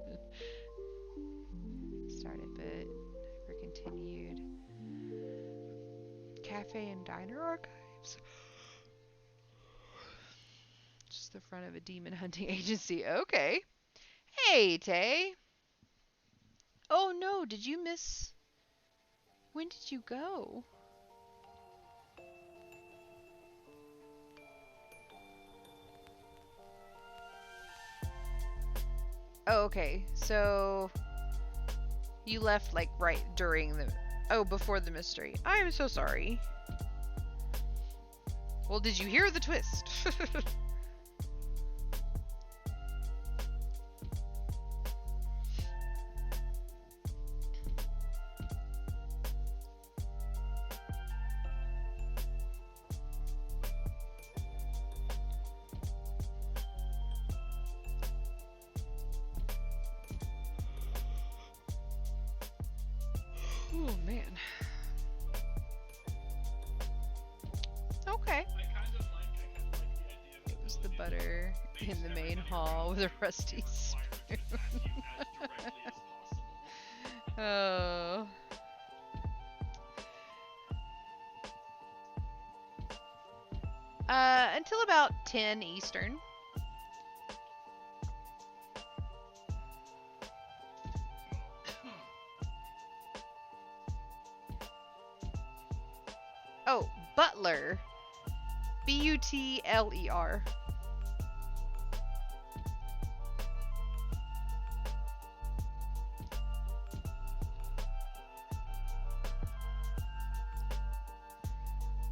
Speaker 1: Started, but never continued. Cafe and Diner Archives. Just the front of a demon hunting agency. Okay. Hey, Tay. Oh no, did you miss... When did you go? Oh, okay. So you left like right during the... Oh, before the mystery. I am so sorry. Well, did you hear the twist? Oh, man. Okay.
Speaker 2: I kind of like the idea of
Speaker 1: It was the butter in the main hall with a rusty spoon. Oh. Until about 10 Eastern. Oh, Butler. Butler.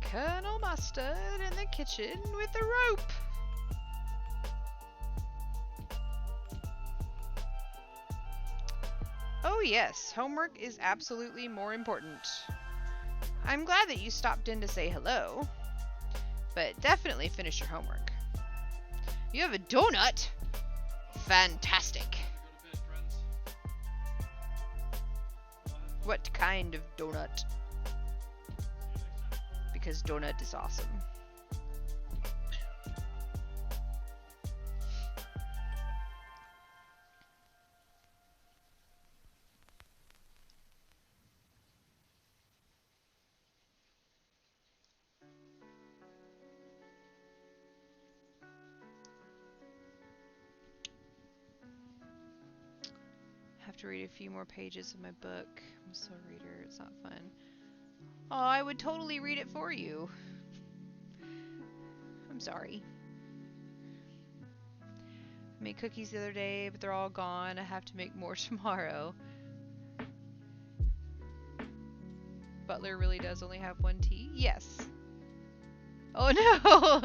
Speaker 1: Colonel Mustard in the kitchen with the rope. Oh yes, homework is absolutely more important. I'm glad that you stopped in to say hello, but definitely finish your homework. You have a donut? Fantastic.
Speaker 2: Go to bed, friends.
Speaker 1: What kind of donut?
Speaker 2: See you next time.
Speaker 1: Because donut is awesome. Have to read a few more pages of my book. I'm a slow reader. It's not fun. Oh, I would totally read it for you. I'm sorry. Made cookies the other day, but they're all gone. I have to make more tomorrow. Butler really does only have one tea? Yes. Oh no!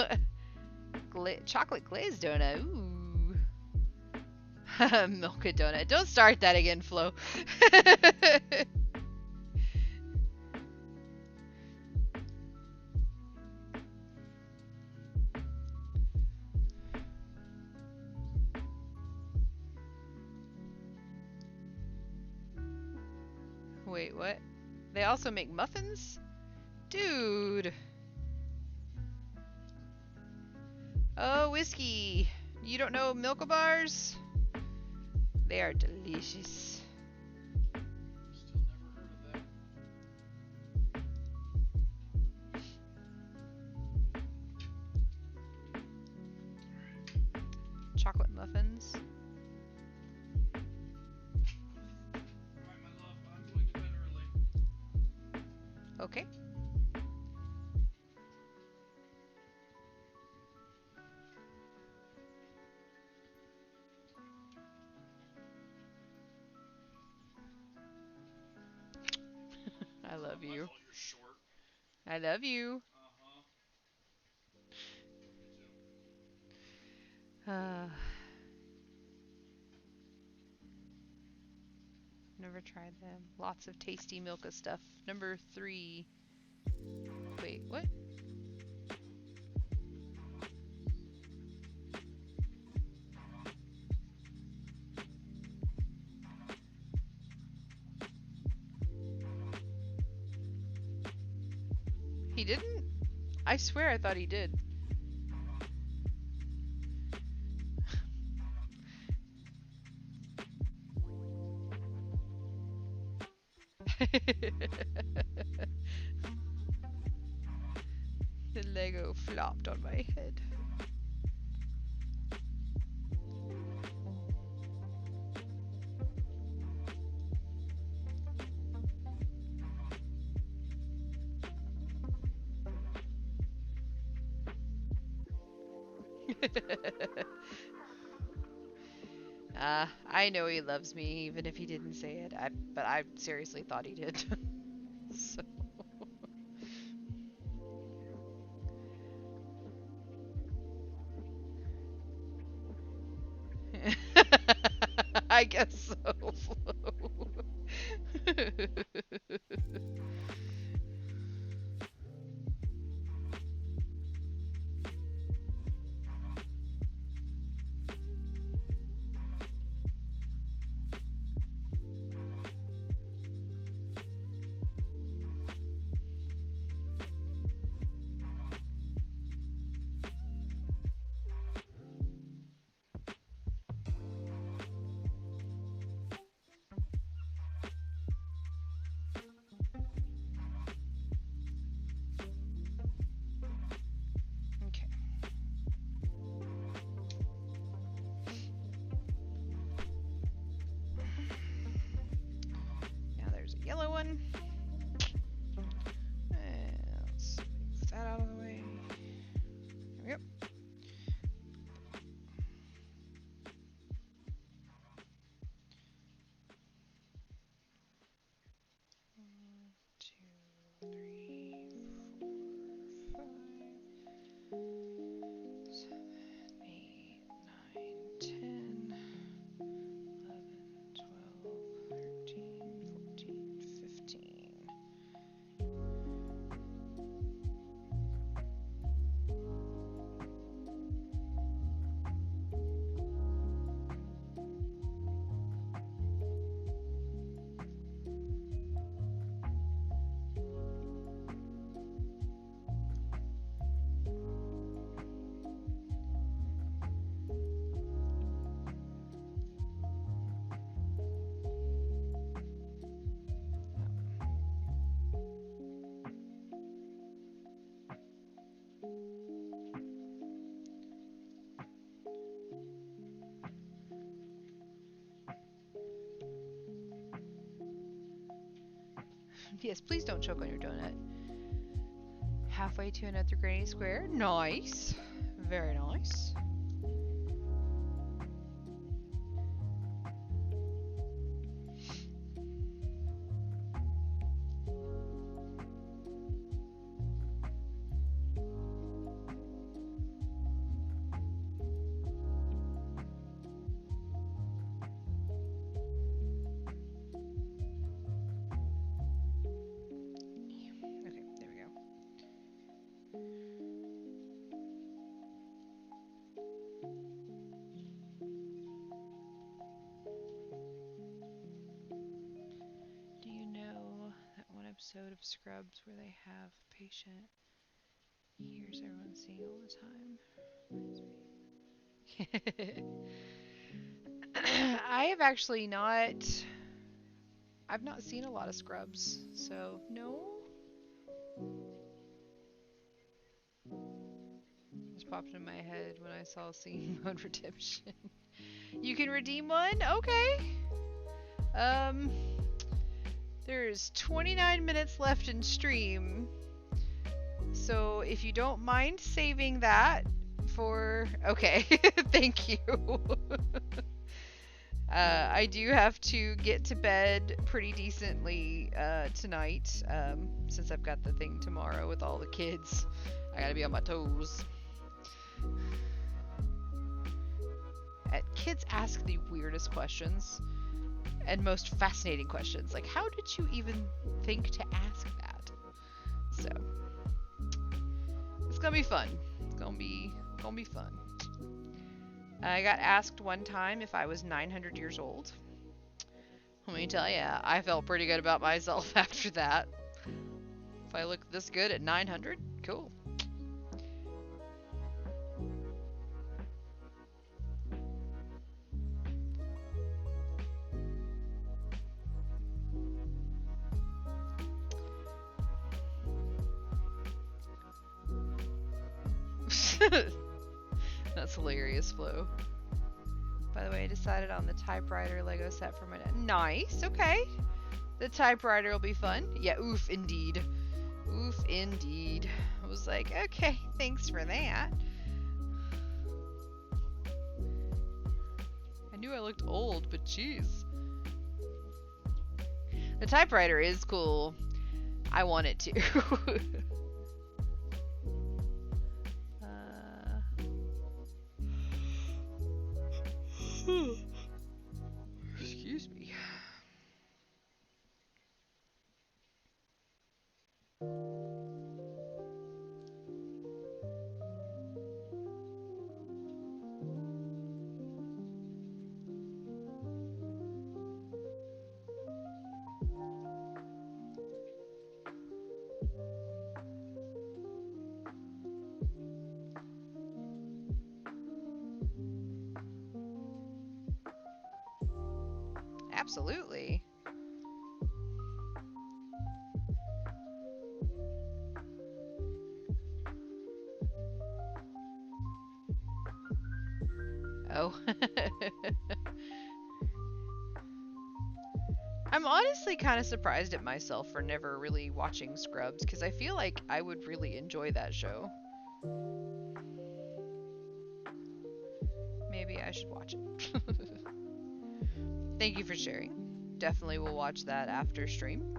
Speaker 1: Chocolate glazed donut. Ooh. Milk a donut. Don't start that again, Flo. Wait, what? They also make muffins? Dude. Oh, whiskey. You don't know Milka bars? They are delicious.
Speaker 2: Still never heard of that.
Speaker 1: Chocolate muffins.
Speaker 2: Alright, my love, I'm going to bed early.
Speaker 1: Okay. I love
Speaker 2: I
Speaker 1: you.
Speaker 2: thought you're short.
Speaker 1: I love you.
Speaker 2: Uh-huh.
Speaker 1: Never tried them. Lots of tasty Milka stuff. Number 3. Wait, what? He didn't? I swear I thought he did. The Lego flopped on my head. I know he loves me, even if he didn't say it. But I seriously thought he did. So. I guess so, Flo. Okay. Now there's a yellow one. And let's move that out of the way. There we go. 1, 2, 3, 4, 5, 7, 8, 9, 10, 11, 12, 13, 14, 15. Yes, please don't choke on your donut. Halfway to another granny square. Nice. Very nice. episode of Scrubs where they have a patient hears everyone sing all the time. I have actually not. I've not seen a lot of Scrubs, so no. Just popped in my head when I saw Singing Mode Redemption. You can redeem one? Okay. Um, there's 29 minutes left in stream. So if you don't mind saving that for... Okay, thank you. I do have to get to bed pretty decently tonight, since I've got the thing tomorrow with all the kids. I gotta be on my toes. Kids ask the weirdest questions and most fascinating questions. Like, how did you even think to ask that? So, it's gonna be fun. It's gonna be fun. I got asked one time if I was 900 years old. Let me tell ya, I felt pretty good about myself after that. If I look this good at 900, cool. That's hilarious, Flo. By the way, I decided on the typewriter Lego set for my dad. Nice, okay. The typewriter will be fun. Yeah, oof, indeed. Oof, indeed. I was like, okay, thanks for that. I knew I looked old, but jeez. The typewriter is cool. I want it to. Excuse me. Absolutely. Oh. I'm honestly kind of surprised at myself for never really watching Scrubs, because I feel like I would really enjoy that show. Maybe I should watch it. Thank you for sharing. Definitely will watch that after stream.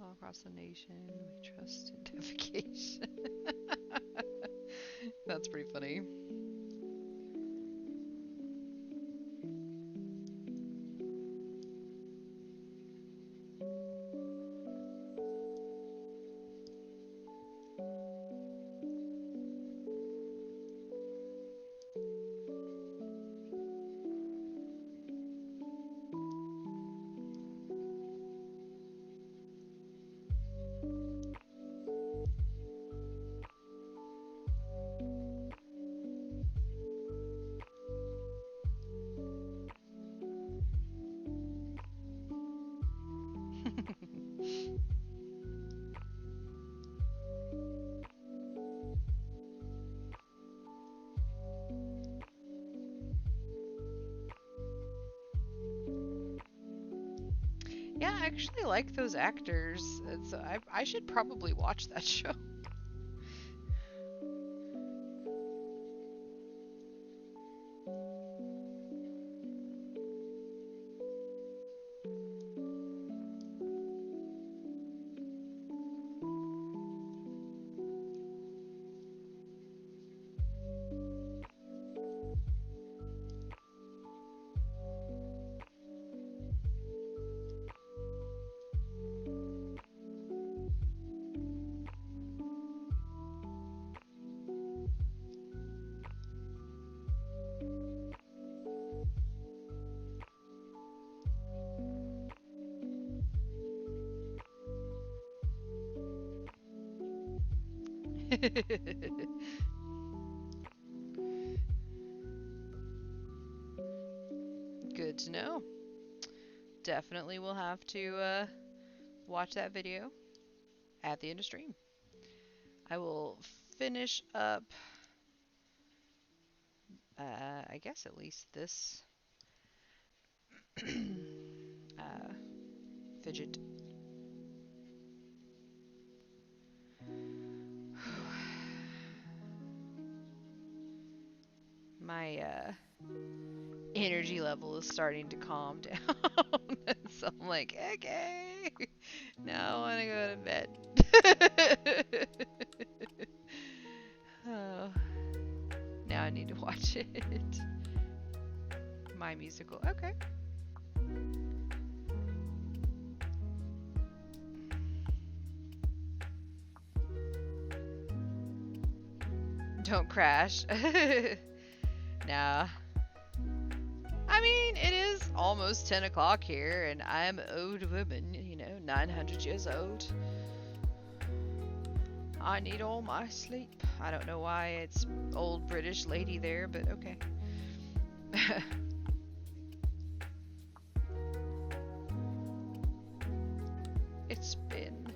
Speaker 1: All across the nation, we trust identification. That's pretty funny. I actually like those actors. I should probably watch that show. Good to know. Definitely will have to watch that video at the end of stream. I will finish up, I guess at least this uh, fidget. My energy level is starting to calm down. So I'm like, okay, now I want to go to bed. Oh, now I need to watch it. My musical. Okay. Don't crash. Nah. I mean, it is almost 10 o'clock here, and I'm an old woman, 900 years old. I need all my sleep. I don't know why it's old British lady there, but okay. It's been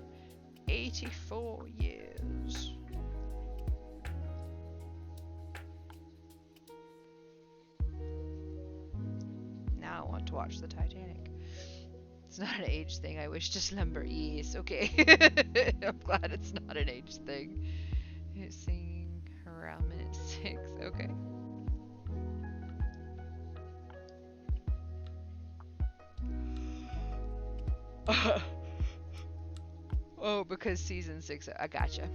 Speaker 1: 84 years. Now I want to watch the Titanic. It's not an age thing. I wish to slumber. Yes, okay. I'm glad it's not an age thing. It's singing around minute 6. Okay. Oh, because season 6. I gotcha.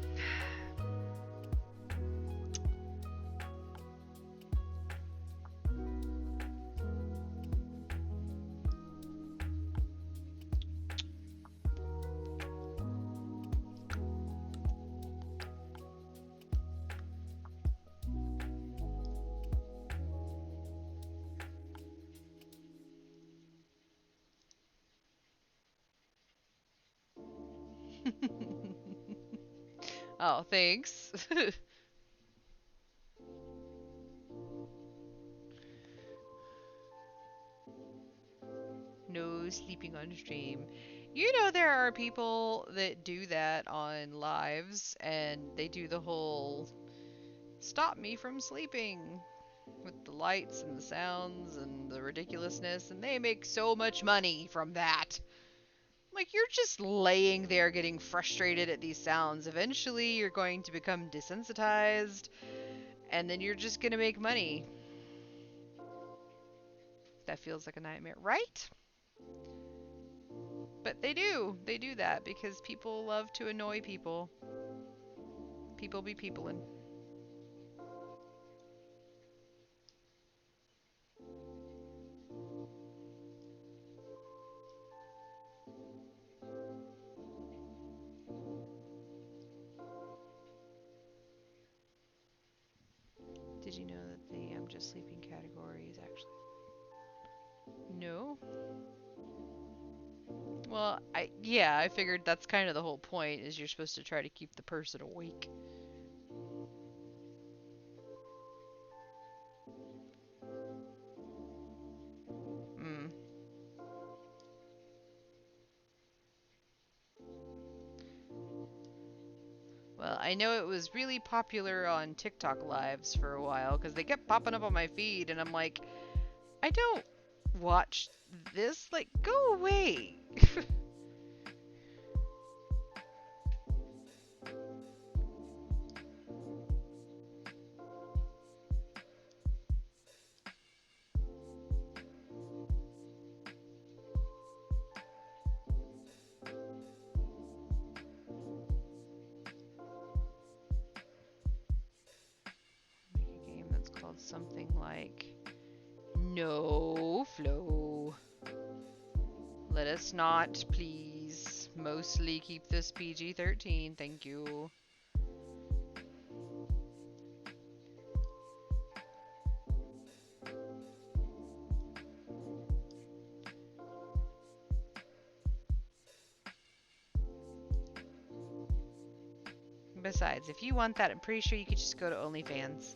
Speaker 1: Oh, thanks. No sleeping on stream. There are people that do that on lives, and they do the whole stop me from sleeping with the lights and the sounds and the ridiculousness, and they make so much money from that. Like, you're just laying there getting frustrated at these sounds. Eventually, you're going to become desensitized, and then you're just gonna make money. That feels like a nightmare, right? But they do. They do that because people love to annoy people. People be peoplin'. Did you know that the I'm just sleeping category is actually... No? Well, I figured that's kind of the whole point, is you're supposed to try to keep the person awake. Hmm. Well, I know it was really popular on TikTok lives for a while because they kept popping up on my feed, and I'm like, I don't watch this. Like, go away. something like, no, Flo. Let us not, please, mostly keep this PG-13, thank you. Besides, if you want that, I'm pretty sure you could just go to OnlyFans.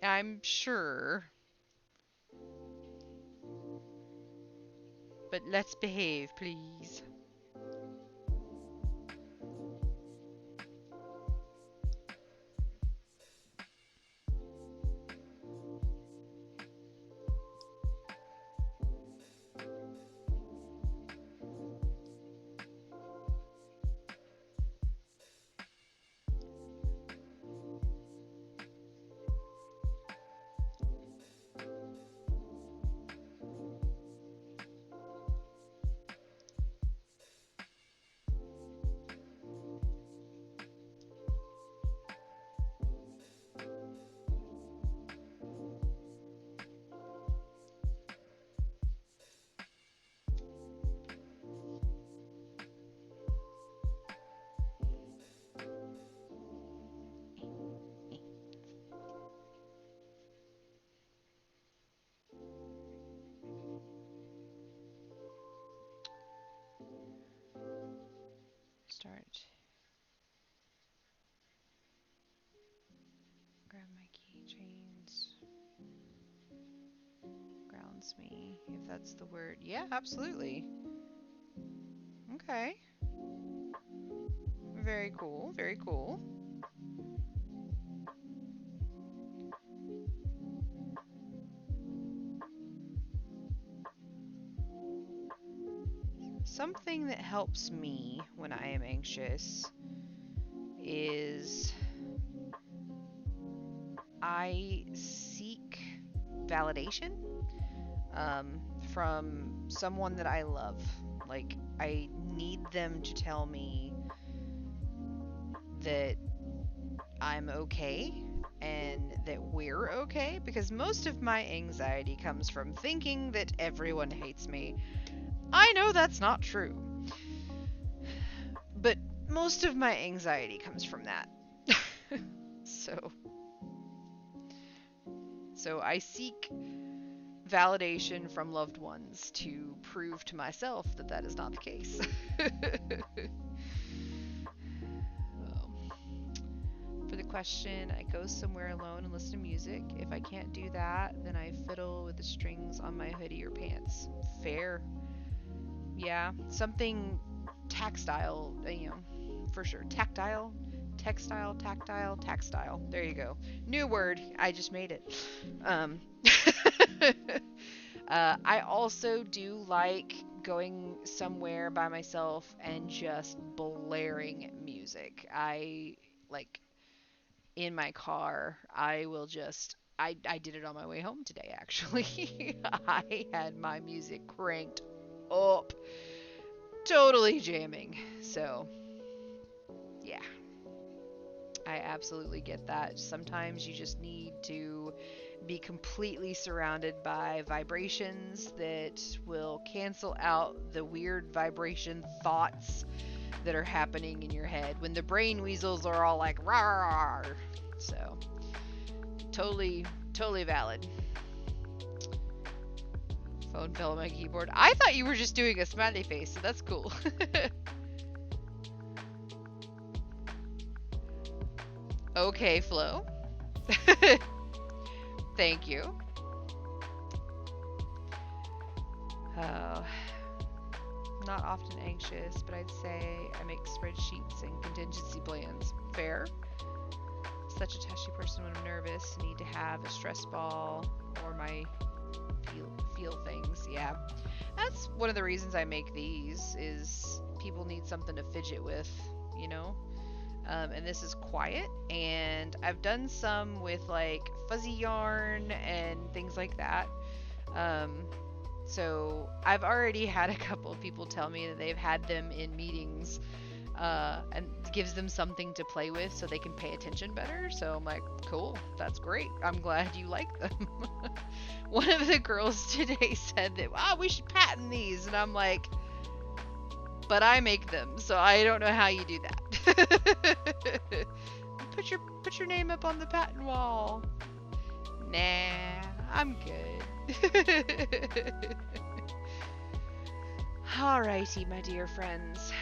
Speaker 1: I'm sure. But let's behave, please. Start. Grab my keychains. Grounds me, if that's the word. Yeah, absolutely. Okay. Very cool, very cool. Something that helps me when I am anxious is I seek validation from someone that I love. Like, I need them to tell me that I'm okay and that we're okay, because most of my anxiety comes from thinking that everyone hates me. I know that's not true, but most of my anxiety comes from that. So I seek validation from loved ones to prove to myself that that is not the case. For the question, I go somewhere alone and listen to music. If I can't do that, then I fiddle with the strings on my hoodie or pants. Fair. Yeah, something tactile, for sure. Tactile, textile, tactile, tactile. There you go. New word. I just made it. I also do like going somewhere by myself and just blaring music. In my car, I will just. I did it on my way home today, actually. I had my music cranked up. Totally jamming. So, yeah. I absolutely get that. Sometimes you just need to be completely surrounded by vibrations that will cancel out the weird vibration thoughts that are happening in your head when the brain weasels are all like rawr. So, totally valid. Phone fell on my keyboard. I thought you were just doing a smiley face, so that's cool. Okay, Flo. Thank you. Oh, not often anxious, but I'd say I make spreadsheets and contingency plans. Fair. Such a touchy person when I'm nervous. Need to have a stress ball or my feel things. Yeah, that's one of the reasons I make these. Is people need something to fidget with, you know. And this is quiet, and I've done some with like fuzzy yarn and things like that. Um, so I've already had a couple of people tell me that they've had them in meetings, and gives them something to play with so they can pay attention better. So I'm like, cool, that's great. I'm glad you like them. One of the girls today said that, wow, we should patent these. And I'm like, but I make them, so I don't know how you do that. Put your name up on the patent wall. Nah, I'm good. Alrighty, my dear friends.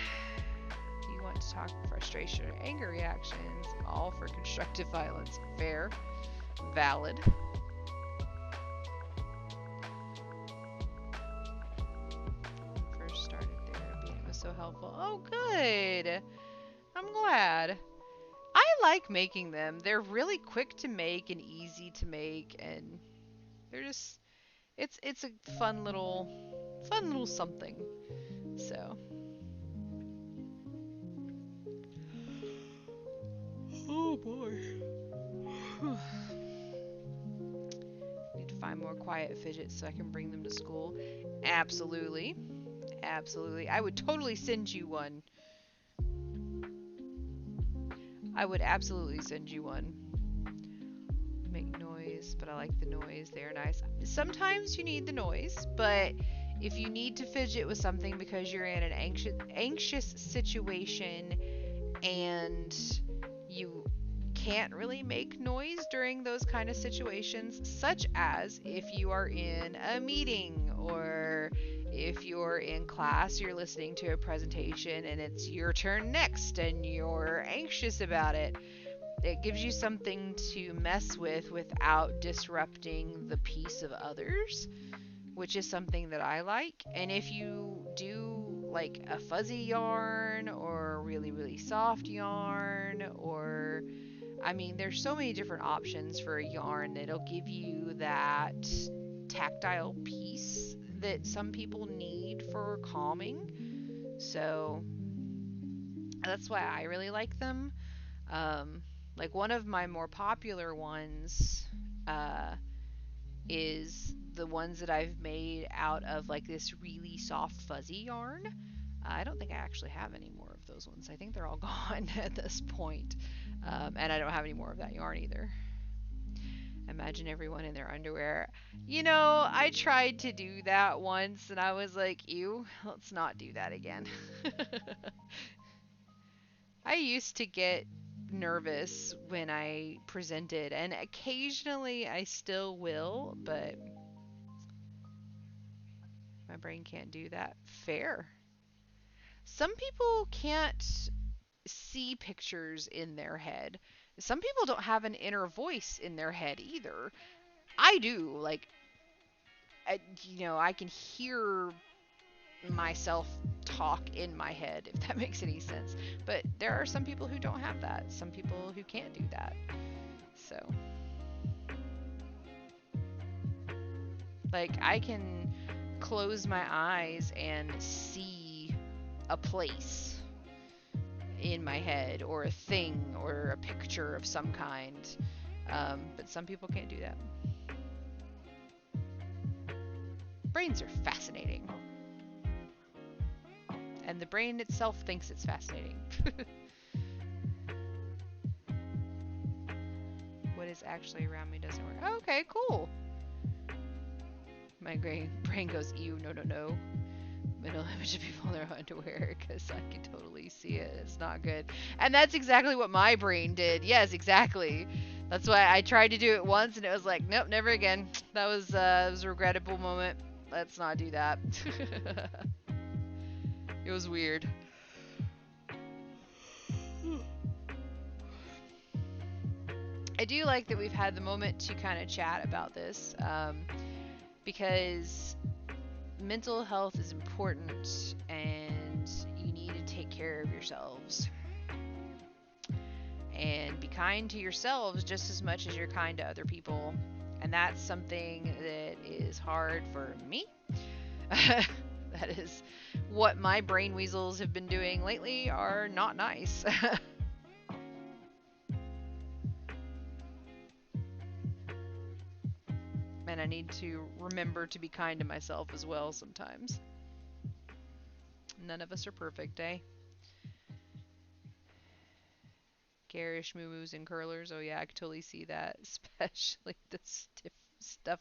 Speaker 1: You want to talk frustration or anger reactions, all for constructive violence. Fair. Valid. First started therapy and it was so helpful. Oh, good. I'm glad. I like making them. They're really quick to make and easy to make, and they're just it's a fun little something. So, oh boy. Need to find more quiet fidgets so I can bring them to school. Absolutely. Absolutely. I would totally send you one. I would absolutely send you one. Make noise, but I like the noise. They are nice. Sometimes you need the noise, but if you need to fidget with something because you're in an anxious situation and you can't really make noise during those kind of situations, such as if you are in a meeting or if you're in class, you're listening to a presentation and it's your turn next and you're anxious about it. It gives you something to mess with without disrupting the peace of others, which is something that I like. And if you do like a fuzzy yarn or a really, really soft yarn, or I mean, there's so many different options for a yarn that'll give you that tactile piece that some people need for calming. So that's why I really like them. Um, like one of my more popular ones uh, is the ones that I've made out of like this really soft fuzzy yarn. I don't think I actually have any more of those ones. I think they're all gone at this point. And I don't have any more of that yarn either. Imagine everyone in their underwear. You know, I tried to do that once and I was like, ew, let's not do that again. I used to get nervous when I presented, and occasionally I still will, but my brain can't do that. Fair. Some people can't see pictures in their head. Some people don't have an inner voice in their head either. I do. Like, I can hear myself talk in my head, if that makes any sense. But there are some people who don't have that. Some people who can't do that. So, like, I can close my eyes and see a place in my head or a thing or a picture of some kind. But some people can't do that. Brains are fascinating. And the brain itself thinks it's fascinating. What is actually around me doesn't work. Oh, okay, cool. My brain goes, ew, no, no, no. Middle image of people in their underwear because I can totally see it. It's not good. And that's exactly what my brain did. Yes, exactly. That's why I tried to do it once and it was like, nope, never again. That was a regrettable moment. Let's not do that. It was weird. I do like that we've had the moment to kind of chat about this, because mental health is important and you need to take care of yourselves. And be kind to yourselves just as much as you're kind to other people. And that's something that is hard for me. That is what my brain weasels have been doing lately are not nice. And I need to remember to be kind to myself as well sometimes. None of us are perfect, eh? Garish moo and curlers. Oh yeah, I could totally see that, especially the stiff stuff,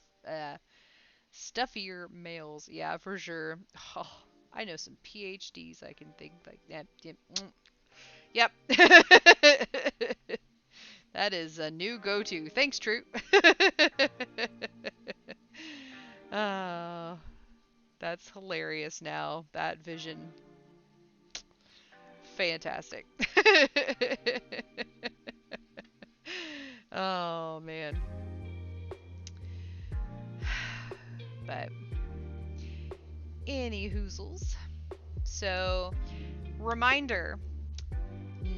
Speaker 1: stuffier males. Yeah, for sure. Oh, I know some PhDs I can think like that. Yep. That is a new go-to. Thanks, True. Oh, that's hilarious now. That vision. Fantastic. Oh, man. But, any hoozles. So, reminder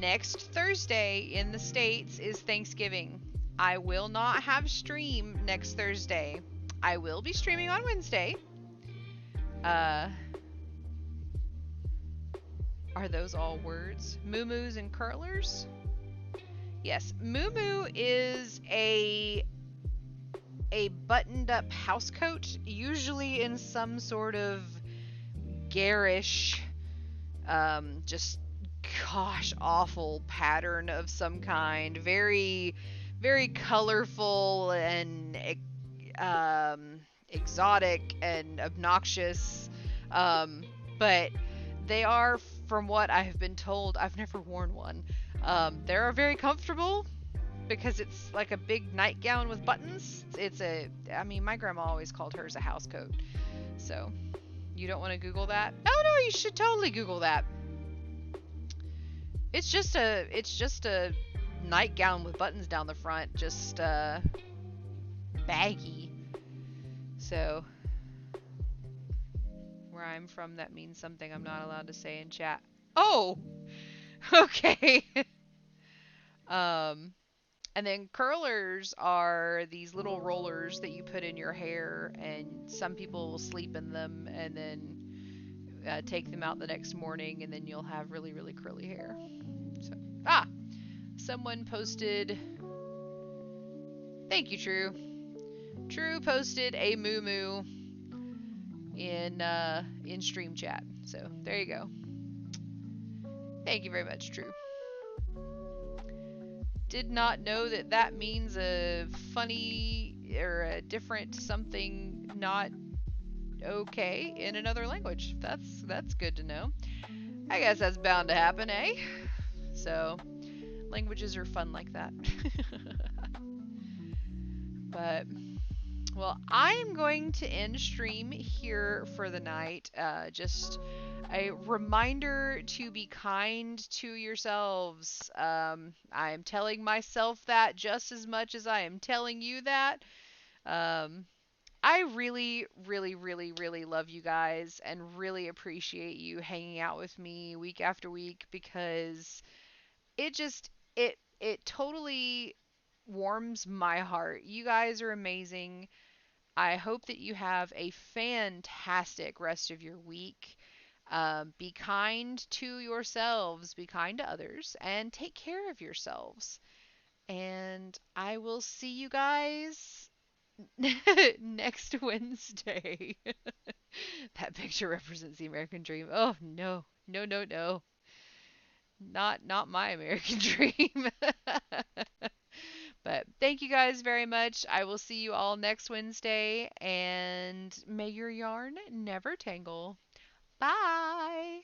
Speaker 1: next Thursday in the States is Thanksgiving. I will not have stream next Thursday. I will be streaming on Wednesday. Uh, are those all words? Moo and curlers? Yes, moo is a buttoned up house coat, usually in some sort of garish, just gosh awful pattern of some kind. Very, very colorful and exotic and obnoxious. But they are, from what I have been told, I've never worn one. They're very comfortable because it's like a big nightgown with buttons. I mean, my grandma always called hers a house coat. So, you don't want to Google that? Oh no, you should totally Google that. It's just a nightgown with buttons down the front, just baggy. So, where I'm from, that means something I'm not allowed to say in chat. Oh, okay. um, And then curlers are these little rollers that you put in your hair, and some people will sleep in them and then take them out the next morning, and then you'll have really, really curly hair. So, someone posted. Thank you, True. True posted a moo in stream chat. So there you go. Thank you very much, True. Did not know that that means a funny or a different something not okay in another language. That's good to know. I guess that's bound to happen, eh? So, languages are fun like that. But, well, I am going to end stream here for the night. Just a reminder to be kind to yourselves. I am telling myself that just as much as I am telling you that. Um, I really, really, really, really love you guys and really appreciate you hanging out with me week after week, because it just it totally warms my heart. You guys are amazing. I hope that you have a fantastic rest of your week. Be kind to yourselves, be kind to others, and take care of yourselves. And I will see you guys next Wednesday. That picture represents the American dream. Oh no. No, no, no. Not my American dream. But thank you guys very much. I will see you all next Wednesday, and may your yarn never tangle. Bye.